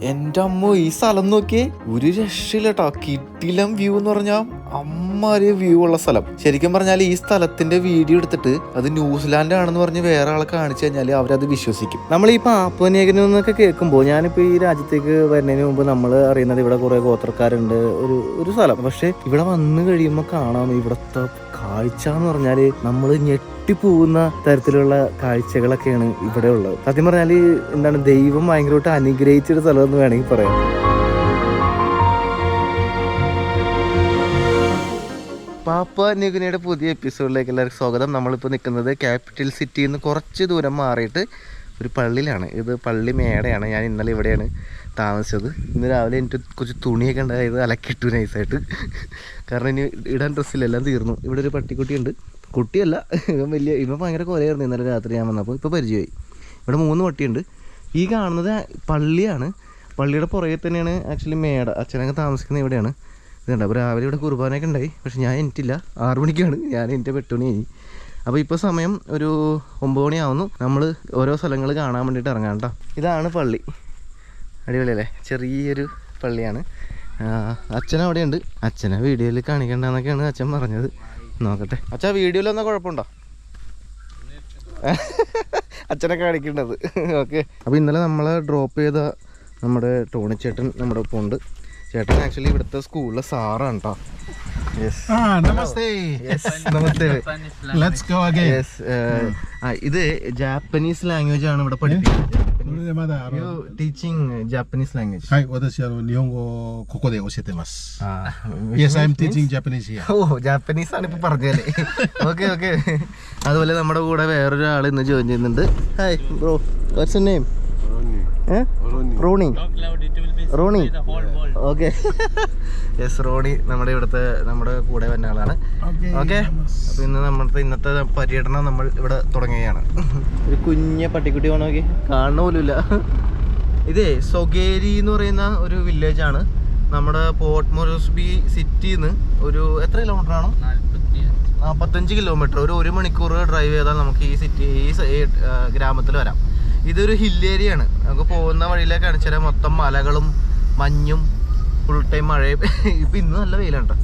എൻ്റെ അമ്മ ഈ സ്ഥലം നോക്കിയേ, ഒരു രക്ഷയില്ലട്ടോ. കിടിലം വ്യൂ എന്ന് പറഞ്ഞാൽ അമ്മാര് വ്യൂ ഉള്ള സ്ഥലം. ശരിക്കും പറഞ്ഞാൽ ഈ സ്ഥലത്തിന്റെ വീഡിയോ എടുത്തിട്ട് അത് ന്യൂസിലാൻഡ് ആണെന്ന് പറഞ്ഞ് വേറെ ആളെ കാണിച്ചു കഴിഞ്ഞാൽ അവരത് വിശ്വസിക്കും. നമ്മൾ ഈ പാപ്പുവ ന്യൂഗിനിന്നൊക്കെ കേൾക്കുമ്പോൾ, ഞാനിപ്പോൾ ഈ രാജ്യത്തേക്ക് വരുന്നതിന് മുമ്പ് നമ്മൾ അറിയുന്നത് ഇവിടെ കുറേ ഗോത്രക്കാരുണ്ട്, ഒരു സ്ഥലം. പക്ഷെ ഇവിടെ വന്നു കഴിയുമ്പോൾ കാണാം ഇവിടുത്തെ കാഴ്ച എന്ന് പറഞ്ഞാൽ നമ്മൾ ഞെട്ടിപ്പോകുന്ന തരത്തിലുള്ള കാഴ്ചകളൊക്കെയാണ് ഇവിടെ ഉള്ളത്. സത്യം പറഞ്ഞാൽ എന്താണ്, ദൈവം ഭയങ്കരമായിട്ട് അനുഗ്രഹിച്ചൊരു സ്ഥലം എന്ന് വേണമെങ്കിൽ പറയാം. പാപ്പുവ ന്യൂഗിനിയുടെ പുതിയ എപ്പിസോഡിലേക്ക് എല്ലാവർക്കും സ്വാഗതം. നമ്മളിപ്പോൾ നിൽക്കുന്നത് ക്യാപിറ്റൽ സിറ്റിയിൽ നിന്ന് കുറച്ച് ദൂരം മാറിയിട്ട് ഒരു പള്ളിയിലാണ്. ഇത് പള്ളി മേടയാണ്. ഞാൻ ഇന്നലെ ഇവിടെയാണ് താമസിച്ചത്. ഇന്ന് രാവിലെ എനിക്ക് കുറച്ച് തുണിയൊക്കെ ഉണ്ടായത് അലക്കിട്ടു നൈസായിട്ട്. കാരണം ഇനി ഇടാൻ ഡ്രസ്സിലെല്ലാം തീർന്നു. ഇവിടെ ഒരു പട്ടിക്കുട്ടിയുണ്ട്. കുട്ടിയല്ല, ഇവൻ ഭയങ്കര കൊലയായിരുന്നു ഇന്നലെ രാത്രി ഞാൻ വന്നപ്പോൾ. ഇപ്പോൾ പരിചയമായി. ഇവിടെ 3 പട്ടിയുണ്ട്. ഈ കാണുന്നത് പള്ളിയാണ്. പള്ളിയുടെ പുറകെ തന്നെയാണ് ആക്ച്വലി മേട. അച്ഛനൊക്കെ താമസിക്കുന്നത് ഇവിടെയാണ്. ഇതുണ്ട്. അപ്പോൾ രാവിലെ ഇവിടെ കുർബാനയൊക്കെ ഉണ്ടായി. പക്ഷെ ഞാൻ എനിറ്റില്ല, 6 മണിക്കാണ്. ഞാൻ എൻ്റെ 8 മണി കഴിഞ്ഞു. അപ്പോൾ ഇപ്പോൾ സമയം ഒരു 9 മണിയാവുന്നു. നമ്മൾ ഓരോ സ്ഥലങ്ങൾ കാണാൻ വേണ്ടിയിട്ട് ഇറങ്ങാം കേട്ടോ. ഇതാണ് പള്ളി. അടിപൊളിയല്ലേ? ചെറിയൊരു പള്ളിയാണ്. അച്ഛൻ അവിടെയുണ്ട്. അച്ഛനെ വീഡിയോയിൽ കാണിക്കണ്ടെന്നൊക്കെയാണ് അച്ഛൻ പറഞ്ഞത്. നോക്കട്ടെ. അച്ഛാ, വീഡിയോയിലൊന്നും കുഴപ്പമുണ്ടോ? അച്ഛനെ കാണിക്കേണ്ടത്. ഓക്കെ. അപ്പോൾ ഇന്നലെ നമ്മളെ ഡ്രോപ്പ് ചെയ്ത നമ്മുടെ ടോണി ചേട്ടൻ നമ്മുടെ ഒപ്പം ഉണ്ട്. ചേട്ടൻ ആക്ച്വലി ഇവിടുത്തെ സ്കൂളിലെ സാറാണ് കേട്ടോ. ഇത് ജാപ്പനീസ് ലാംഗ്വേജ് ആണ് ഇവിടെ പഠിപ്പിക്കുന്നത്. Teaching Japanese language. ജാപ്പനീസ് ആണ് ഇപ്പൊ പറഞ്ഞല്ലേ. Okay okay. അതുപോലെ നമ്മുടെ കൂടെ വേറൊരാൾ ഇന്ന് ജോയിൻ ചെയ്യുന്നുണ്ട്. Hi bro, what's your name? Ronnie. Ronnie, okay. Yes, Ronnie നമ്മുടെ കൂടെ വന്ന ആളാണ്. ഓക്കെ. അപ്പോൾ ഇന്നത്തെ പര്യടനം നമ്മൾ ഇവിടെ തുടങ്ങുകയാണ്. ഒരു കുഞ്ഞ പട്ടിക്കുട്ടി വേണോ നോക്കി, കാണുന്ന പോലുമില്ല. ഇതേ സൊഗേരി എന്ന് പറയുന്ന ഒരു വില്ലേജ് ആണ്. നമ്മുടെ പോർട്ട് മൊറസ്ബി സിറ്റിയിൽ നിന്ന് ഒരു എത്ര കിലോമീറ്റർ ആണോ? 45 കിലോമീറ്റർ. ഒരു 1 മണിക്കൂർ ഡ്രൈവ് ചെയ്താൽ നമുക്ക് ഈ ഗ്രാമത്തിൽ വരാം. ഇതൊരു ഹിൽ ഏരിയ ആണ്. നമുക്ക് പോകുന്ന വഴിയിലേക്ക് കാണിച്ചു തരാം. മൊത്തം മലകളും മഞ്ഞും ഫുൾ ടൈം മഴയും. ഇപ്പം ഇന്ന് നല്ല വെയിലാണ്.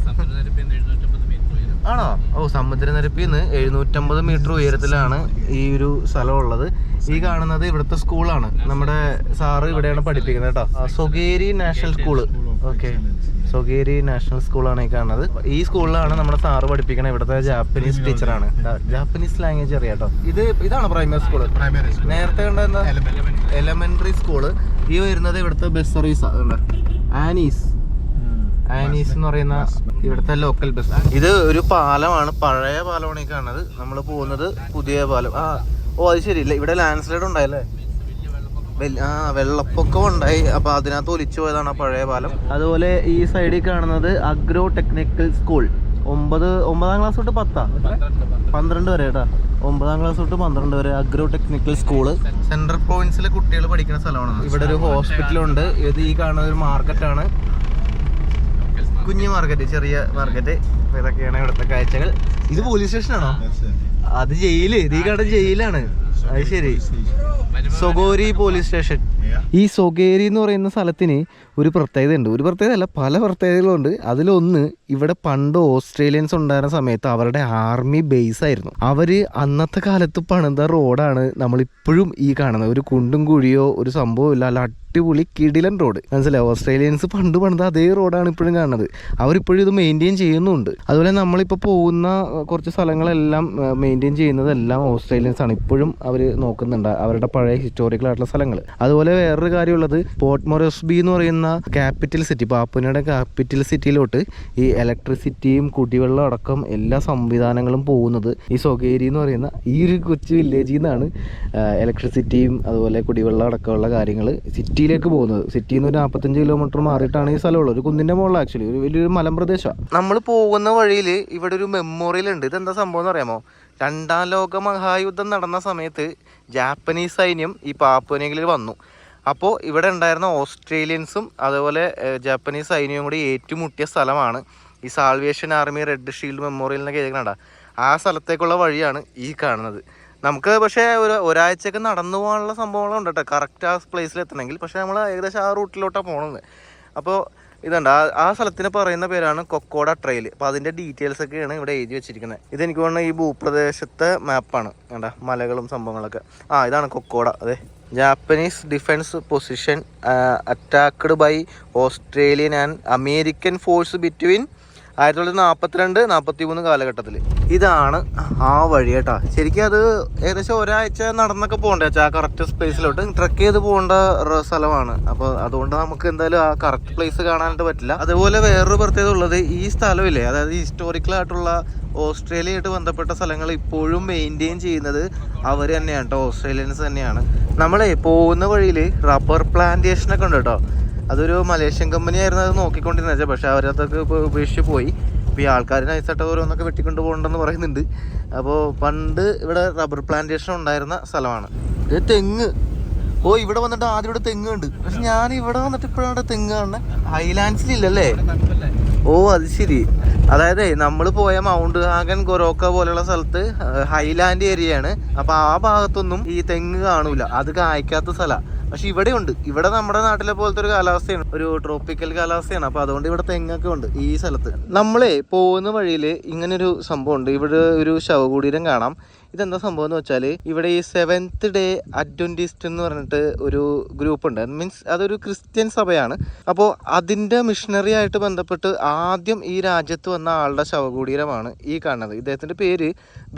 ആണോ? ഓ, സമുദ്രനിരപ്പിൽ നിന്ന് 750 മീറ്റർ ഉയരത്തിലാണ് ഈ ഒരു സ്ഥലം ഉള്ളത്. ഈ കാണുന്നത് ഇവിടുത്തെ സ്കൂളാണ്. നമ്മുടെ സാറ് ഇവിടെയാണ് പഠിപ്പിക്കുന്നത് കേട്ടോ. സൊഗേരി നാഷണൽ സ്കൂള്. ഓക്കെ, സൊഗേരി നാഷണൽ സ്കൂളാണ് ഈ കാണുന്നത്. ഈ സ്കൂളിലാണ് നമ്മുടെ സാറ് പഠിപ്പിക്കുന്നത്. ഇവിടുത്തെ ജാപ്പനീസ് ടീച്ചറാണ്. ജാപ്പനീസ് ലാംഗ്വേജ് അറിയാം കേട്ടോ. ഇതാണ് പ്രൈമറി സ്കൂള്. നേരത്തെ കണ്ട എലമെന്ററി സ്കൂള്. ഈ വരുന്നത് ഇവിടുത്തെ ബസ് സർവീസ് ആനീസ് എന്ന് പറയുന്ന ഇവിടുത്തെ ലോക്കൽ ബസ്. ഇത് ഒരു പാലമാണ്, പഴയ പാലമാണ് ഈ കാണുന്നത്. നമ്മൾ പോകുന്നത് പുതിയ പാലം. ഓ അത് ശരിയില്ല, ഇവിടെ ലാൻഡ് സ്ലൈഡ് ഉണ്ടായല്ലേ? വെള്ളപ്പൊക്കം ഉണ്ടായി. അപ്പൊ അതിനകത്ത് ഒലിച്ചു പോയതാണ് ആ പഴയ പാലം. അതുപോലെ ഈ സൈഡിൽ കാണുന്നത് അഗ്രോ ടെക്നിക്കൽ സ്കൂൾ. 9ാം ക്ലാസ് തൊട്ട് 12 വരെ കേട്ടോ. 9ാം ക്ലാസ് തൊട്ട് 12 വരെ അഗ്രോ ടെക്നിക്കൽ സ്കൂള്. സെൻട്രൽ പ്രൊവിൻസിലെ കുട്ടികൾ പഠിക്കുന്ന സ്ഥലമാണ്. ഇവിടെ ഒരു ഹോസ്പിറ്റലുണ്ട്. ഇത് ഈ കാണുന്ന ഒരു മാർക്കറ്റാണ്, കുഞ്ഞു മാർക്കറ്റ്, ചെറിയ മാർക്കറ്റ്. ഇതൊക്കെയാണ് ഇവിടുത്തെ കാഴ്ചകൾ. ഇത് പോലീസ് സ്റ്റേഷനാണോ? അത് ജയില്. ഇത് ഈ കാണുന്ന ജയിലാണ്. അത് ശരി, സൊഗേരി പോലീസ് സ്റ്റേഷൻ. ഈ സൊഗേരി എന്ന് പറയുന്ന സ്ഥലത്തിന് ഒരു പ്രത്യേകത ഉണ്ട്. ഒരു പ്രത്യേകത അല്ല, പല പ്രത്യേകതകളുണ്ട്. അതിലൊന്ന്, ഇവിടെ പണ്ട് ഓസ്ട്രേലിയൻസ് ഉണ്ടായിരുന്ന സമയത്ത് അവരുടെ ആർമി ബേസ് ആയിരുന്നു. അവര് അന്നത്തെ കാലത്ത് പണിത റോഡാണ് നമ്മളിപ്പോഴും ഈ കാണുന്നത്. ഒരു കുണ്ടും കുഴിയോ ഒരു സംഭവം ഇല്ല, അല്ല അടിപൊളി കിടിലൻ റോഡ്. മനസ്സിലായി? ഓസ്ട്രേലിയൻസ് പണ്ട് പണിത അതേ റോഡാണ് ഇപ്പോഴും കാണുന്നത്. അവരിപ്പോഴും ഇത് മെയിൻറ്റെയിൻ ചെയ്യുന്നുണ്ട്. അതുപോലെ നമ്മളിപ്പോൾ പോകുന്ന കുറച്ച് സ്ഥലങ്ങളെല്ലാം മെയിൻറ്റെയിൻ ചെയ്യുന്നതെല്ലാം ഓസ്ട്രേലിയൻസ് ആണ്. ഇപ്പോഴും അവർ നോക്കുന്നുണ്ട് അവരുടെ പഴയ ഹിസ്റ്റോറിക്കൽ ആയിട്ടുള്ള സ്ഥലങ്ങൾ. അതുപോലെ വേറൊരു കാര്യമുള്ളത്, പോർട്ട് മൊറസ്ബി എന്ന് പറയുന്ന ക്യാപിറ്റൽ സിറ്റി, പാപ്പുവയുടെ ക്യാപിറ്റൽ സിറ്റിയിലോട്ട് ഈ ഇലക്ട്രിസിറ്റിയും കുടിവെള്ളം അടക്കം എല്ലാ സംവിധാനങ്ങളും പോകുന്നത് ഈ സൊഗേരി എന്ന് പറയുന്ന ഈ ഒരു കൊച്ചു വില്ലേജിൽ നിന്നാണ്. ഇലക്ട്രിസിറ്റിയും അതുപോലെ കുടിവെള്ളം അടക്കമുള്ള കാര്യങ്ങൾ സിറ്റിയിലേക്ക് പോകുന്നത്. സിറ്റിയിൽ നിന്ന് ഒരു 45 കിലോമീറ്റർ മാറിയിട്ടാണ് ഈ സ്ഥലമുള്ളത്. ഒരു കുന്നിൻ്റെ മുകളിൽ, ആക്ച്വലി ഒരു വലിയൊരു മലമ്പ്രദേശമാണ്. നമ്മൾ പോകുന്ന വഴിയിൽ ഇവിടെ ഒരു മെമ്മോറിയൽ ഉണ്ട്. ഇതെന്താ സംഭവം എന്ന് അറിയാമോ? 2ാം ലോക മഹായുദ്ധം നടന്ന സമയത്ത് ജാപ്പനീസ് സൈന്യം ഈ പാപ്പുവ ന്യൂഗിനിയിൽ വന്നു. അപ്പോൾ ഇവിടെ ഉണ്ടായിരുന്ന ഓസ്ട്രേലിയൻസും അതുപോലെ ജാപ്പനീസ് സൈന്യവും കൂടി ഏറ്റുമുട്ടിയ സ്ഥലമാണ് ഈ salvation army red shield memorial എന്നൊക്കെ എഴുതിക്കണ്ട. ആ സ്ഥലത്തേക്കുള്ള വഴിയാണ് ഈ കാണുന്നത്. നമുക്ക് പക്ഷേ ഒരാഴ്ചയൊക്കെ നടന്നു പോകാനുള്ള സംഭവങ്ങളുണ്ട് കേട്ടോ കറക്റ്റ് ആ പ്ലേസിൽ എത്തണമെങ്കിൽ. പക്ഷേ നമ്മൾ ഏകദേശം ആ റൂട്ടിലോട്ടാണ് പോകണത്. അപ്പോൾ ഇതുണ്ട് ആ സ്ഥലത്തിന് പറയുന്ന പേരാണ് കൊക്കോഡ ട്രെയിൽ. അപ്പോൾ അതിൻ്റെ ഡീറ്റെയിൽസ് ഒക്കെയാണ് ഇവിടെ എഴുതി വെച്ചിരിക്കുന്നത്. ഇതെനിക്ക് തോന്നുന്നത് ഈ ഭൂപ്രദേശത്തെ മാപ്പാണ്. വേണ്ട മലകളും സംഭവങ്ങളൊക്കെ. ഇതാണ് കൊക്കോഡ. അതെ, Japanese defence position attacked by Australian and American force between 1942-43 കാലഘട്ടത്തിൽ. ഇതാണ് ആ വഴി കേട്ടാ. ശരിക്കും അത് ഏകദേശം ഒരാഴ്ച നടന്നൊക്കെ പോകണ്ടേ ആ കറക്റ്റ് പ്ലേസിലോട്ട്. ട്രക്ക് ചെയ്ത് പോകേണ്ട സ്ഥലമാണ്. അപ്പോൾ അതുകൊണ്ട് നമുക്ക് എന്തായാലും ആ കറക്റ്റ് പ്ലേസ് കാണാനായിട്ട് പറ്റില്ല. അതുപോലെ വേറൊരു പ്രത്യേകത ഉള്ളത്, ഈ സ്ഥലമില്ലേ, അതായത് ഹിസ്റ്റോറിക്കലായിട്ടുള്ള ഓസ്ട്രേലിയയായിട്ട് ബന്ധപ്പെട്ട സ്ഥലങ്ങൾ ഇപ്പോഴും മെയിൻറ്റെയിൻ ചെയ്യുന്നത് അവർ തന്നെയാണ് കേട്ടോ, ഓസ്ട്രേലിയൻസ് തന്നെയാണ്. നമ്മളെ പോകുന്ന വഴിയിൽ റബ്ബർ പ്ലാന്റേഷനൊക്കെ ഉണ്ട് കേട്ടോ. അതൊരു മലേഷ്യൻ കമ്പനി ആയിരുന്നു അത് നോക്കിക്കൊണ്ടിരുന്നത്. പക്ഷേ അവരതൊക്കെ ഇപ്പോൾ ഉപേക്ഷിച്ച് പോയി. ഇപ്പോൾ ഈ ആൾക്കാർ നൈസായിട്ട് ഓരോന്നൊക്കെ വെട്ടിക്കൊണ്ട് പോകണ്ടെന്ന് പറയുന്നുണ്ട്. അപ്പോൾ പണ്ട് ഇവിടെ റബ്ബർ പ്ലാന്റേഷൻ ഉണ്ടായിരുന്ന സ്ഥലമാണ്. ഇത് തെങ്ങ്. ഇവിടെ വന്നിട്ട് ആദ്യം ഇവിടെ തെങ്ങ് ഉണ്ട്. പക്ഷെ ഞാൻ ഇവിടെ വന്നിട്ട് ഇപ്പോഴാണ് തെങ്ങ് കാണുന്നത്. ഹൈലാൻഡ്സിലില്ലല്ലേ? അത് ശരി. അതായത് നമ്മൾ പോയ മൗണ്ട് ഹാഗൻ, ഗൊറോക്ക പോലെയുള്ള സ്ഥലത്ത് ഹൈലാൻഡ് ഏരിയയാണ്. അപ്പോൾ ആ ഭാഗത്തൊന്നും ഈ തെങ്ങ് കാണൂല, അത് കായ്ക്കാത്ത സ്ഥലമാണ്. പക്ഷെ ഇവിടെ ഉണ്ട്. ഇവിടെ നമ്മുടെ നാട്ടിലെ പോലത്തെ ഒരു കാലാവസ്ഥയാണ്, ഒരു ട്രോപ്പിക്കൽ കാലാവസ്ഥയാണ്. അപ്പോൾ അതുകൊണ്ട് ഇവിടെ തെങ്ങൊക്കെ ഉണ്ട് ഈ സ്ഥലത്ത്. നമ്മളെ പോകുന്ന വഴിയിൽ ഇങ്ങനൊരു സംഭവം ഉണ്ട്. ഇവിടെ ഒരു ശവകുടീരം കാണാം. ഇതെന്താ സംഭവം എന്ന് വെച്ചാൽ, ഇവിടെ ഈ 7th ഡേ അഡ്വന്റിസ്റ്റ് എന്ന് പറഞ്ഞിട്ട് ഒരു ഗ്രൂപ്പ് ഉണ്ട്. മീൻസ് അതൊരു ക്രിസ്ത്യൻ സഭയാണ്. അപ്പോൾ അതിൻ്റെ മിഷണറി ആയിട്ട് ബന്ധപ്പെട്ട് ആദ്യം ഈ രാജ്യത്ത് വന്ന ആളുടെ ശവകുടീരമാണ് ഈ കാണുന്നത്. ഇദ്ദേഹത്തിൻ്റെ പേര്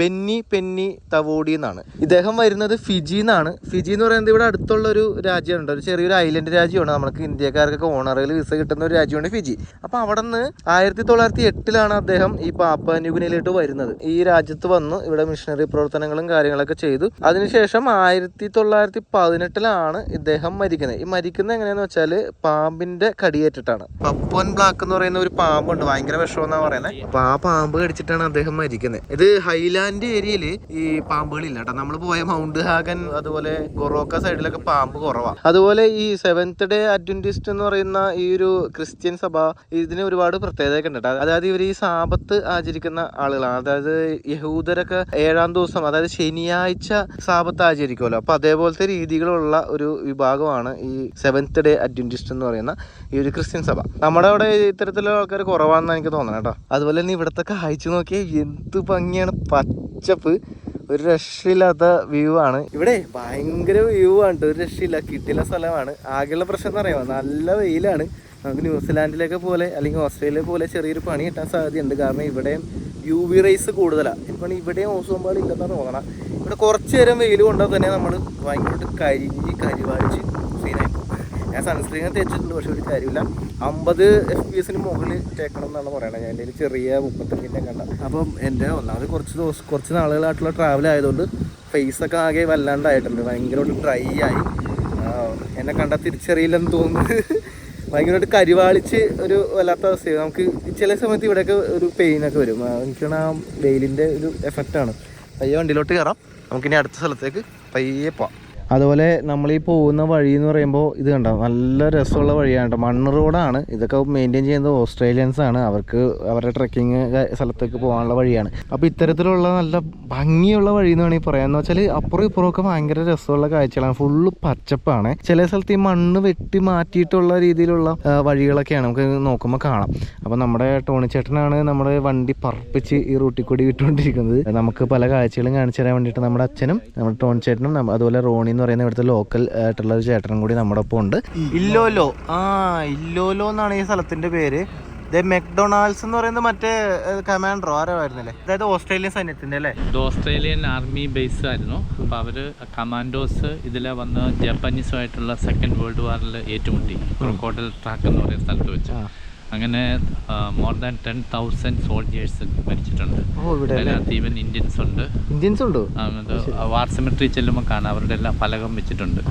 ബെന്നി പെന്നി തവോഡി എന്നാണ്. ഇദ്ദേഹം വരുന്നത് ഫിജി എന്നാണ്. ഫിജി എന്ന് പറയുന്നത് ഇവിടെ അടുത്തുള്ളൊരു രാജ്യമുണ്ട്, ഒരു ചെറിയൊരു ഐലൻഡ് രാജ്യമാണ്. നമുക്ക് ഇന്ത്യക്കാർക്കൊക്കെ ഓണറേൽ വിസ കിട്ടുന്ന ഒരു രാജ്യമാണ് ഫിജി. അപ്പോൾ അവിടെ നിന്ന് 1908 അദ്ദേഹം ഈ പാപ്പ ന്യൂഗിനിയിലോട്ട് വരുന്നത്. ഈ രാജ്യത്ത് വന്ന് ഇവിടെ മിഷണറി പ്രവർത്തനങ്ങളും കാര്യങ്ങളൊക്കെ ചെയ്തു. അതിനുശേഷം 1918 ഇദ്ദേഹം മരിക്കുന്നത്. ഈ മരിക്കുന്നത് എങ്ങനെയാന്ന് വെച്ചാൽ പാമ്പിന്റെ കടിയേറ്റിട്ടാണ്. പപ്പൻ ബ്ലാക്ക് എന്ന് പറയുന്ന ഒരു പാമ്പുണ്ട്, ഭയങ്കര വിഷമെന്നാണ് പറയുന്നത്. അപ്പൊ ആ പാമ്പ് കടിച്ചിട്ടാണ് അദ്ദേഹം മരിക്കുന്നത്. ഇത് ഹൈലാൻഡ് ഏരിയയിൽ ഈ പാമ്പുകളില്ല കേട്ടോ. നമ്മൾ പോയ മൗണ്ട് ഹാഗൻ അതുപോലെ ഗൊറോക്ക സൈഡിലൊക്കെ പാമ്പ് കുറവാണ്. അതുപോലെ ഈ 7th ഡേ അഡ്വന്റിസ്റ്റ് എന്ന് പറയുന്ന ഈ ഒരു ക്രിസ്ത്യൻ സഭ, ഇതിന് ഒരുപാട് പ്രത്യേകതയൊക്കെ ഉണ്ട്. അതായത് ഇവർ ഈ സാബത്ത് ആചരിക്കുന്ന ആളുകളാണ്. അതായത് യഹൂദരൊക്കെ 7ാം ദിവസം, അതായത് ശനിയാഴ്ച സാബത്ത് ആചരിക്കുമല്ലോ. അപ്പൊ അതേപോലത്തെ രീതികളുള്ള ഒരു വിഭാഗമാണ് ഈ 7th ഡേ അഡ്വന്റിസ്റ്റ് എന്ന് പറയുന്ന ഈ ഒരു ക്രിസ്ത്യൻ സഭ. നമ്മുടെ അവിടെ ഇത്തരത്തിലുള്ള ആൾക്കാർ കുറവാണെന്ന് എനിക്ക് തോന്നണം കേട്ടോ. അതുപോലെ തന്നെ ഇവിടത്തെ കാഴ്ച നോക്കിയാൽ എന്ത് ഭംഗിയാണ്, പച്ചപ്പ്, ഒരു രക്ഷയില്ലാത്ത വ്യൂ ആണ്. ഇവിടെ ഭയങ്കര വ്യൂ ആണ്, ഒരു രക്ഷയില്ല, കിട്ടില്ല സ്ഥലമാണ്. ആകെയുള്ള പ്രശ്നം എന്ന് പറയുമ്പോൾ നല്ല വെയിലാണ്. നമുക്ക് ന്യൂസിലാൻഡിലൊക്കെ പോലെ അല്ലെങ്കിൽ ഓസ്ട്രേലിയ പോലെ ചെറിയൊരു പണി കിട്ടാൻ സാധ്യതയുണ്ട്. കാരണം ഇവിടെയും UV റേസ് കൂടുതലാണ്. ഇപ്പോൾ ഇവിടെയും ഓസോൺ പാളി ഇല്ലെന്നാണ് തോന്നണം. ഇവിടെ കുറച്ച് നേരം വെയിൽ കൊണ്ടാൽ തന്നെ നമ്മൾ ഭയങ്കരമായിട്ട് കരിവാടിച്ച് സീനായി പോകും. ഞാൻ സൺസ്ക്രീൻ തേച്ചിട്ടുണ്ട്, പക്ഷെ ഒരു കാര്യമില്ല. 50 FPS മുകളിൽ തേക്കണം എന്നാണ് പറയണത്. ഞാൻ എൻ്റെ ചെറിയ 35 കണ്ട. അപ്പം എൻ്റെ ഒന്നാമത് കുറച്ച് നാളുകളായിട്ടുള്ള ട്രാവൽ ആയതുകൊണ്ട് ഫേസൊക്കെ ആകെ വല്ലാണ്ടായിട്ടുണ്ട്. ഭയങ്കരമായിട്ട് ഡ്രൈ ആയി. എന്നെ കണ്ടാൽ തിരിച്ചറിയില്ലെന്ന് തോന്നുന്നത്. ഭയങ്കരമായിട്ട് കരിവാളിച്ച് ഒരു വല്ലാത്ത അവസ്ഥയാണ്. നമുക്ക് ചില സമയത്ത് ഇവിടെയൊക്കെ ഒരു പെയിനൊക്കെ വരും. എനിക്കാണ് ആ വെയിലിൻ്റെ ഒരു എഫക്റ്റാണ്. പയ്യെ വണ്ടിയിലോട്ട് കയറാം, നമുക്കിനി അടുത്ത സ്ഥലത്തേക്ക് പയ്യെ പോവാം. അതുപോലെ നമ്മൾ ഈ പോകുന്ന വഴി എന്ന് പറയുമ്പോൾ ഇത് കണ്ടോ, നല്ല രസമുള്ള വഴിയാണ് കേട്ടോ. മണ്ണ് റോഡാണ്. ഇതൊക്കെ മെയിൻറ്റെയിൻ ചെയ്യുന്നത് ഓസ്ട്രേലിയൻസ് ആണ്. അവർക്ക് അവരുടെ ട്രെക്കിങ് സ്ഥലത്തേക്ക് പോകാനുള്ള വഴിയാണ്. അപ്പോൾ ഇത്തരത്തിലുള്ള നല്ല ഭംഗിയുള്ള വഴി എന്ന് വേണമെങ്കിൽ പറയാമെന്ന് വെച്ചാൽ അപ്പുറം ഇപ്പുറമൊക്കെ ഭയങ്കര രസമുള്ള കാഴ്ചകളാണ്. ഫുള്ള് പച്ചപ്പാണ്. ചില സ്ഥലത്ത് ഈ മണ്ണ് വെട്ടി മാറ്റിയിട്ടുള്ള രീതിയിലുള്ള വഴികളൊക്കെയാണ് നമുക്ക് നോക്കുമ്പോൾ കാണാം. അപ്പോൾ നമ്മുടെ ടോണിച്ചേട്ടനാണ് നമ്മുടെ വണ്ടി പറപ്പിച്ച് ഈ റൂട്ടിൽ കൂടി വിട്ടുകൊണ്ടിരിക്കുന്നത്. നമുക്ക് പല കാഴ്ചകളും കാണിച്ചു തരാൻ വേണ്ടിയിട്ട് നമ്മുടെ അച്ഛനും നമ്മുടെ ടോണിച്ചേട്ടനും അതുപോലെ റോണി എന്ന് പറയുന്ന ഇവിടുത്തെ ലോക്കൽ ആയിട്ടുള്ള ഒരു ചേട്ടനും കൂടി നമ്മുടെ ഒപ്പം ഉണ്ട്. ഇല്ലോലോ ഇല്ലോലോ എന്നാണ് ഈ സ്ഥലത്തിന്റെ പേര്. മെക്ഡൊണാൾഡ്സ് എന്ന് പറയുന്നത് മറ്റേ കമാൻഡറോ ആരോ ആയിരുന്നല്ലേ, അതായത് ഓസ്ട്രേലിയൻ സൈന്യത്തിന്റെ അല്ലേ? ഓസ്ട്രേലിയൻ ആർമി ബേസ് ആയിരുന്നു. അപ്പോൾ അവര് കമാൻഡോസ് ഇതിലെ വന്ന് ജപ്പാനീസുമായിട്ടുള്ള സെക്കൻഡ് വേൾഡ് വാറിൽ ഏറ്റുമുട്ടി ക്രൊക്കോഡൈൽ ട്രാക്ക് എന്ന് പറയുന്ന സ്ഥലത്ത് വെച്ച്. അങ്ങനെ മോർ ദാൻ 10,000 സോൾജേഴ്സ് മരിച്ചിട്ടുണ്ട്. അതിനകത്ത് ഈവൻ ഇന്ത്യൻസ് ഉണ്ട്. വാർ സെമിട്രി ചെല്ലുമ്പോൾ കാണാം അവരുടെ എല്ലാം ഫലകം വെച്ചിട്ടുണ്ട്.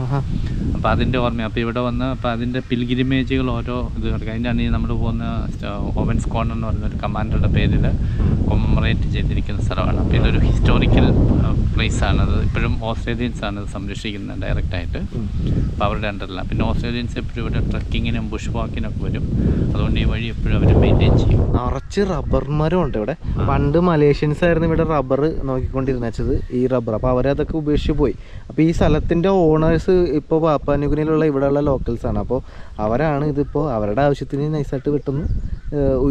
അപ്പോൾ അതിൻ്റെ ഓർമ്മ. അപ്പോൾ ഇവിടെ വന്ന് അപ്പോൾ അതിൻ്റെ പിൽഗ്രിമേജുകൾ ഓരോ ഇത് കിടക്കുക. അതിൻ്റെയാണ് ഈ നമ്മൾ പോകുന്ന ഓവൻസ് കോർണർ എന്ന് പറയുന്ന ഒരു കമാൻഡറുടെ പേരിൽ കൊമമറേറ്റ് ചെയ്തിരിക്കുന്ന സ്ഥലമാണ്. അപ്പോൾ ഇതൊരു ഹിസ്റ്റോറിക്കൽ പ്ലേസ് ആണ്. അത് ഇപ്പോഴും ഓസ്ട്രേലിയൻസ് ആണ് ഇത് സംരക്ഷിക്കുന്നത് ഡയറക്റ്റായിട്ട്. അപ്പോൾ അവരുടെ അണ്ടറിലാണ്. പിന്നെ ഓസ്ട്രേലിയൻസ് എപ്പോഴും ഇവിടെ ട്രക്കിങ്ങിനും ബുഷ് വാക്കിനൊക്കെ വരും. അതുകൊണ്ട് ഈ വഴി എപ്പോഴും അവർ മെയിൻറ്റെയിൻ ചെയ്യും. നിറച്ച് റബ്ബർ മരം ഉണ്ട് ഇവിടെ. പണ്ട് മലേഷ്യൻസ് ആയിരുന്നു ഇവിടെ റബ്ബർ നോക്കിക്കൊണ്ടിരുന്നത്, ഈ റബ്ബർ. അപ്പോൾ അവരതൊക്കെ ഉപേക്ഷിച്ച് പോയി. അപ്പോൾ ഈ സ്ഥലത്തിൻ്റെ ഓണേഴ്സ് ഇപ്പോൾ പാപ്പുവ ന്യൂഗിനിയിലുള്ള ഇവിടെയുള്ള ലോക്കൽസാണ്. അപ്പോൾ അവരാണ് ഇതിപ്പോൾ അവരുടെ ആവശ്യത്തിന് നൈസായിട്ട് വെട്ടുന്നു,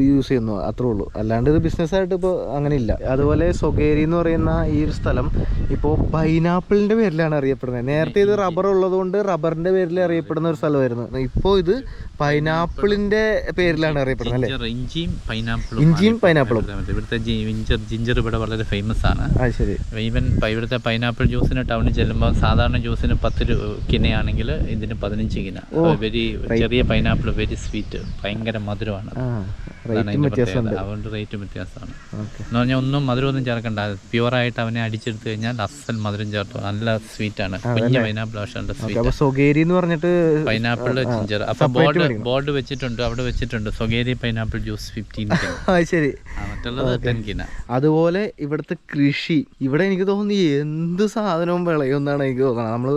യൂസ് ചെയ്യുന്നു, അത്രേ ഉള്ളൂ. അല്ലാണ്ട് ഇത് ബിസിനസ്സായിട്ട് ഇപ്പോൾ അങ്ങനെ ഇല്ല. അതുപോലെ സൊഗേരി എന്ന് പറയുന്ന ഈ ഒരു സ്ഥലം ഇപ്പോൾ പൈനാപ്പിളിൻ്റെ പേരിലാണ് അറിയപ്പെടുന്നത്. നേരത്തെ ഇത് റബ്ബർ ഉള്ളതുകൊണ്ട് റബ്ബറിൻ്റെ പേരിൽ അറിയപ്പെടുന്ന ഒരു സ്ഥലമായിരുന്നു. ഇപ്പോൾ ഇത് പൈനാപ്പിളിൻ്റെ പേരിലാണ് അറിയപ്പെടുന്നത് അല്ലേ? ഇഞ്ചിയും പൈനാപ്പിളും. ഇവിടുത്തെ ജിഞ്ചർ ഇവിടെ വളരെ ഫേമസ് ആണ്. ശരി. ഈവൻ ഇവിടുത്തെ പൈനാപ്പിൾ ജ്യൂസിന് ടൗണിൽ ചെല്ലുമ്പോൾ സാധാരണ ജ്യൂസിന് 10 കിനയാണെങ്കിൽ ഇതിന് 15 കിന. വെരി ചെറിയ പൈനാപ്പിൾ, വെരി സ്വീറ്റ്, ഭയങ്കര മധുരമാണ്. അതുകൊണ്ട് റേറ്റും വ്യത്യാസമാണ്. എന്ന് പറഞ്ഞാൽ ഒന്നും മധുരമൊന്നും ചേർക്കണ്ട, പ്യുവറായിട്ട് അവനെ അടിച്ചെടുത്ത് കഴിഞ്ഞാൽ അസൽ മധുരം ചേർത്തു, നല്ല സ്വീറ്റാണ്. കുഞ്ഞ് പൈനാപ്പിൾ പക്ഷേ സൊഗേരി എന്ന് പറഞ്ഞിട്ട് പൈനാപ്പിൾ ജിഞ്ചർ. അപ്പൊ ബോർഡ് വെച്ചിട്ടുണ്ട്, അവിടെ വെച്ചിട്ടുണ്ട് സൊഗേരി പൈനാപ്പിൾ ജ്യൂസ് 15 കിന. ശരി. മറ്റുള്ളത് 10 കിന. അതുപോലെ ഇവിടുത്തെ കൃഷി, ഇവിടെ എനിക്ക് തോന്നുന്നു എന്ത് സാധനവും വിളയുമെന്നാണ് എനിക്ക് തോന്നുന്നത്. നമ്മൾ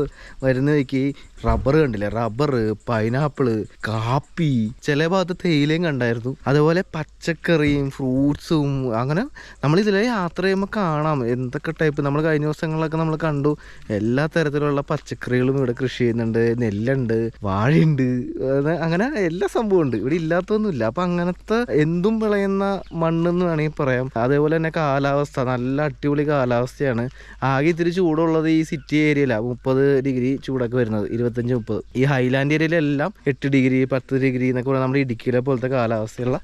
വരുന്ന വഴിക്ക് റബ്ബർ കണ്ടില്ലേ, റബ്ബർ, പൈനാപ്പിള്, കാപ്പി, ചില ഭാഗത്ത് തേയിലയും കണ്ടായിരുന്നു. അതുപോലെ പച്ചക്കറിയും ഫ്രൂട്ട്സും. അങ്ങനെ നമ്മളിതിലെ യാത്ര ചെയ്യുമ്പോൾ കാണാം എന്തൊക്കെ ടൈപ്പ്. നമ്മൾ കഴിഞ്ഞ ദിവസങ്ങളിലൊക്കെ നമ്മൾ കണ്ടു എല്ലാ തരത്തിലുള്ള പച്ചക്കറികളും ഇവിടെ കൃഷി ചെയ്യുന്നുണ്ട്. നെല്ലുണ്ട്, വാഴയുണ്ട്, അങ്ങനെ എല്ലാ സംഭവം ഉണ്ട്. ഇവിടെ ഇല്ലാത്തൊന്നുമില്ല. അപ്പം അങ്ങനത്തെ എന്തും വിളയുന്ന മണ്ണെന്ന് വേണമെങ്കിൽ പറയാം. അതേപോലെ തന്നെ കാലാവസ്ഥ നല്ല അടിപൊളി കാലാവസ്ഥയാണ്. ആകെ ഇത്തിരി ചൂടുള്ളത് ഈ സിറ്റി ഏരിയയിലാണ്. 30 ഡിഗ്രി ചൂടൊക്കെ വരുന്നത്, 25-30. ഈ ഹൈലാൻഡ് ഏരിയയിലെല്ലാം 8 ഡിഗ്രി 10 ഡിഗ്രി എന്നൊക്കെ പറയുന്നത് നമ്മുടെ ഇടുക്കിയിലെ പോലത്തെ കാലാവസ്ഥയുള്ള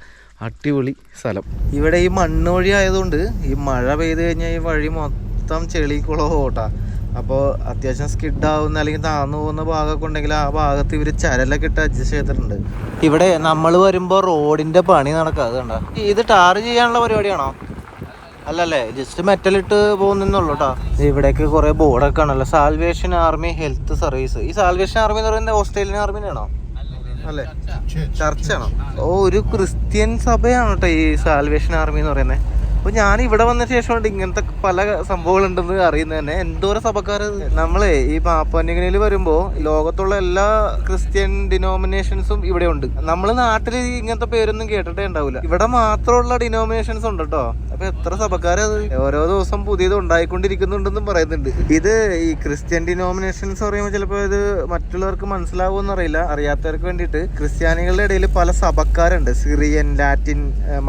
അടിപൊളി സ്ഥലം. ഇവിടെ ഈ മണ്ണ് വഴി ആയതുകൊണ്ട് ഈ മഴ പെയ്ത് കഴിഞ്ഞാൽ ഈ വഴി മൊത്തം ചെളിക്കുളം ഓട്ടാ. അപ്പോൾ അത്യാവശ്യം സ്കിഡാവുന്ന അല്ലെങ്കിൽ താന്നു പോകുന്ന ഭാഗമൊക്കെ ഉണ്ടെങ്കിൽ ആ ഭാഗത്ത് ഇവർ ചരലൊക്കെ ഇട്ട് അഡ്ജസ്റ്റ് ചെയ്തിട്ടുണ്ട്. ഇവിടെ നമ്മൾ വരുമ്പോൾ റോഡിൻ്റെ പണി നടക്കുക. അത് കണ്ട, ഇത് ടാർ ചെയ്യാനുള്ള പരിപാടിയാണോ? അല്ലല്ലേ, ജസ്റ്റ് മെറ്റലിട്ട് പോകുന്നുള്ളൂ കേട്ടോ. ഇവിടേക്ക് കുറേ ബോർഡൊക്കെ ആണല്ലോ. Salvation army health service. ഈ സാൽവേഷൻ ആർമി എന്ന് പറയുന്നത് ഓസ്ട്രേലിയൻ ആർമിനാണോ അല്ലേ? ചർച്ചാണോ? ഒരു ക്രിസ്ത്യൻ സഭയാണ് കേട്ടോ ഈ സാൽവേഷൻ ആർമി എന്ന് പറയുന്നത്. അപ്പോൾ ഞാൻ ഇവിടെ വന്ന ശേഷമുണ്ട് ഇങ്ങനത്തെ പല സംഭവങ്ങളുണ്ടെന്ന് അറിയുന്നത് തന്നെ. എന്തോരം സഭക്കാർ. നമ്മളെ ഈ പാപ്പുവ ന്യൂഗിനിയിൽ വരുമ്പോൾ ലോകത്തുള്ള എല്ലാ ക്രിസ്ത്യൻ ഡിനോമിനേഷൻസും ഇവിടെ ഉണ്ട്. നമ്മൾ നാട്ടിൽ ഇങ്ങനത്തെ പേരൊന്നും കേട്ടിട്ടേ ഉണ്ടാവില്ല. ഇവിടെ മാത്രമുള്ള ഡിനോമിനേഷൻസ് ഉണ്ട് കേട്ടോ. അപ്പൊ എത്ര സഭക്കാരത് ഓരോ ദിവസം പുതിയത് ഉണ്ടായിക്കൊണ്ടിരിക്കുന്നുണ്ടെന്നും പറയുന്നുണ്ട്. ഇത് ഈ ക്രിസ്ത്യൻ ഡിനോമിനേഷൻസ് പറയുമ്പോൾ ചിലപ്പോൾ ഇത് മറ്റുള്ളവർക്ക് മനസ്സിലാവുമെന്നറിയില്ല. അറിയാത്തവർക്ക് വേണ്ടിയിട്ട് ക്രിസ്ത്യാനികളുടെ ഇടയിൽ പല സഭക്കാരുണ്ട്. സിറിയൻ, ലാറ്റിൻ,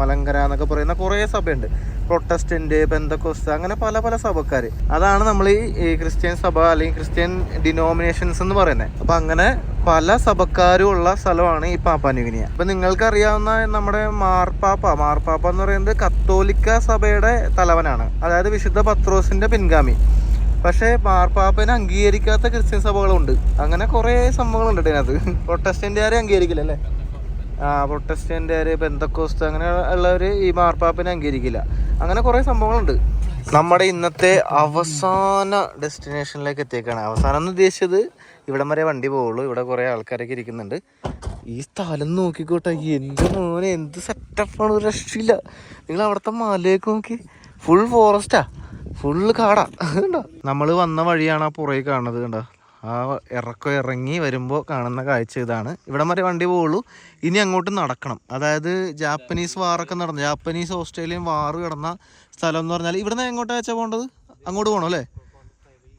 മലങ്കര എന്നൊക്കെ പറയുന്ന കുറേ സഭയുണ്ട്. പ്രൊട്ടസ്റ്റന്റ്, പെന്തക്കോസ്ത്, അങ്ങനെ പല പല സഭക്കാർ. അതാണ് നമ്മൾ ഈ ക്രിസ്ത്യൻ സഭ അല്ലെങ്കിൽ ക്രിസ്ത്യൻ ഡിനോമിനേഷൻസ് എന്ന് പറയുന്നത്. അപ്പൊ അങ്ങനെ പല സഭക്കാരും ഉള്ള സ്ഥലമാണ് ഈ പാപ്പുവ ന്യൂഗിനിയ. അപ്പൊ നിങ്ങൾക്കറിയാവുന്ന നമ്മുടെ മാർപ്പാപ്പ എന്ന് പറയുന്നത് കത്തോലിക്ക സഭയുടെ തലവനാണ്. അതായത് വിശുദ്ധ പത്രോസിന്റെ പിൻഗാമി. പക്ഷേ മാർപ്പാപ്പനെ അംഗീകരിക്കാത്ത ക്രിസ്ത്യൻ സഭകളുണ്ട്. അങ്ങനെ കുറേ സംഭവങ്ങളുണ്ട് ഇതിനകത്ത്. പ്രൊട്ടസ്റ്റന്റുകാരെ അംഗീകരിക്കില്ല അല്ലേ? പ്രൊട്ടസ്റ്റന്റുകാർ, പെന്തക്കോസ്ത്, അങ്ങനെ ഉള്ളവർ ഈ മാർപ്പാപ്പനെ അംഗീകരിക്കില്ല. അങ്ങനെ കുറേ സംഭവങ്ങളുണ്ട്. നമ്മുടെ ഇന്നത്തെ അവസാന ഡെസ്റ്റിനേഷനിലേക്ക് എത്തിയേക്കാണ്. അവസാനം എന്ന് ഉദ്ദേശിച്ചത് ഇവിടം വരെ വണ്ടി പോവുള്ളൂ. ഇവിടെ കുറേ ആൾക്കാരൊക്കെ ഇരിക്കുന്നുണ്ട്. ഈ സ്ഥലം നോക്കിക്കോട്ടെ, എന്ത് മോനെ, എന്ത് സെറ്റപ്പാണ്, ഒരു രക്ഷയില്ല. നിങ്ങൾ അവിടുത്തെ മലയൊക്കെ നോക്കി, ഫുൾ ഫോറസ്റ്റാ, ഫുള്ള് കാടാ. കണ്ടോ, നമ്മൾ വന്ന വഴിയാണ് ആ പുറകെ കാണുന്നത്. കണ്ടോ, ആ ഇറങ്ങി വരുമ്പോൾ കാണുന്ന കാഴ്ച ഇതാണ്. ഇവിടം വരെ വണ്ടി പോവുള്ളൂ. ഇനി അങ്ങോട്ട് നടക്കണം. അതായത് ജാപ്പനീസ് വാറൊക്കെ നടന്നു, ജാപ്പനീസ് ഓസ്ട്രേലിയൻ വാറ് കിടന്ന സ്ഥലം എന്ന് പറഞ്ഞാൽ ഇവിടുന്ന് എങ്ങോട്ടാ വെച്ചാൽ പോകേണ്ടത്? അങ്ങോട്ട് പോകണം അല്ലേ?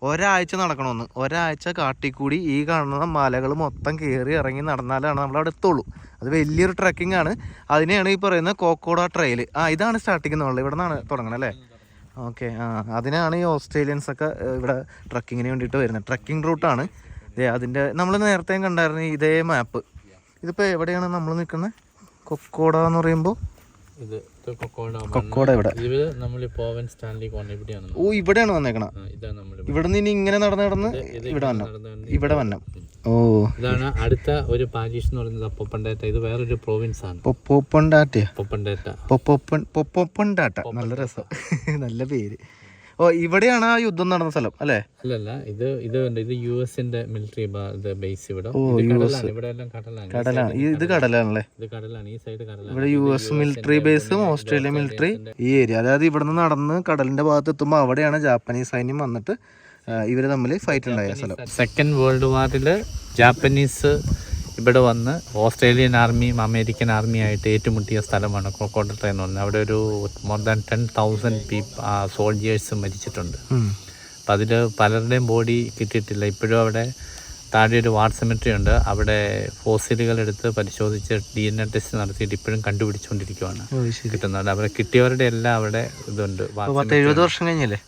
ഒരാഴ്ച നടക്കണമെന്ന്. ഒരാഴ്ച കാട്ടിക്കൂടി ഈ കാണുന്ന മലകൾ മൊത്തം കയറി ഇറങ്ങി നടന്നാലാണ് നമ്മളവിടെ എത്തുള്ളൂ. അത് വലിയൊരു ട്രക്കിംഗ് ആണ്. അതിനെയാണ് ഈ പറയുന്ന കോക്കോഡ ട്രെയിൽ. ഇതാണ് സ്റ്റാർട്ടിങ് എന്നുള്ളത്. ഇവിടെ നിന്നാണ് തുടങ്ങണം അല്ലേ? ഓക്കെ. അതിനാണ് ഈ ഓസ്ട്രേലിയൻസൊക്കെ ഇവിടെ ട്രക്കിങ്ങിന് വേണ്ടിയിട്ട് വരുന്നത്. ട്രക്കിംഗ് റൂട്ടാണ്. അതിൻ്റെ നമ്മൾ നേരത്തെ കണ്ടായിരുന്നു ഇതേ മാപ്പ്. ഇതിപ്പോൾ എവിടെയാണ് നമ്മൾ നിൽക്കുന്നത്? കൊക്കോഡ എന്ന് പറയുമ്പോൾ കൊക്കോഡ ഇവിടെ. ഇവിടെയാണ് വന്നേക്കണം. ഇവിടെ നിന്ന് ഇനി ഇങ്ങനെ നടന്ന് ഇവിടെ വന്നം. ഇതാണ് അടുത്ത ഒരു പാരീഷ് എന്ന് പറയുന്നത് പൊപ്പൻഡാറ്റ. ഇത് വേറൊരു പ്രോവിൻസ് ആണ്. പൊപ്പൻഡാറ്റ. നല്ല രസം, നല്ല പേര്. ഇവിടെയാണ് ആ യുദ്ധം നടന്ന സ്ഥലം അല്ലേ? അല്ലല്ല, ഇത് US-ന്റെ മിലിറ്ററി ബേസ്. ഇവിടെ കടലാണ്. ഇത് കടലാണല്ലേ? ഈ സൈഡ് കടലാണ്. ഇവിടെ US മിലിറ്ററി ബേസും ഓസ്ട്രേലിയ മിലിറ്ററി ഈ ഏരിയ. അതായത് ഇവിടുന്ന് നടന്ന് കടലിന്റെ ഭാഗത്ത് എത്തുമ്പോൾ അവിടെയാണ് ജാപ്പനീസ് സൈന്യം വന്നിട്ട് ഇവര് തമ്മിൽ ഫൈറ്റ് ഉണ്ടായ സ്ഥലം. സെക്കൻഡ് വേൾഡ് വാറിൽ ജാപ്പനീസ് ഇവിടെ വന്ന് ഓസ്ട്രേലിയൻ ആർമിയും അമേരിക്കൻ ആർമിയായിട്ട് ഏറ്റുമുട്ടിയ സ്ഥലമാണ് ക്രൊക്കോഡൈൽ ട്രൈ എന്ന് പറഞ്ഞത്. അവിടെ ഒരു മോർ ദാൻ 10,000 സോൾജിയേഴ്സ് മരിച്ചിട്ടുണ്ട്. അപ്പം അതിൽ പലരുടെയും ബോഡി കിട്ടിയിട്ടില്ല. ഇപ്പോഴും അവിടെ താഴെ ഒരു വാർ സെമിട്രി ഉണ്ട്. അവിടെ ഫോസിലുകൾ എടുത്ത് പരിശോധിച്ച് DNA ടെസ്റ്റ് നടത്തിയിട്ട് ഇപ്പോഴും കണ്ടുപിടിച്ചുകൊണ്ടിരിക്കുകയാണ് കിട്ടുന്നത്. അവിടെ കിട്ടിയവരുടെ എല്ലാം അവിടെ ഇതുണ്ട്. 70 വർഷം കഴിഞ്ഞല്ലേ?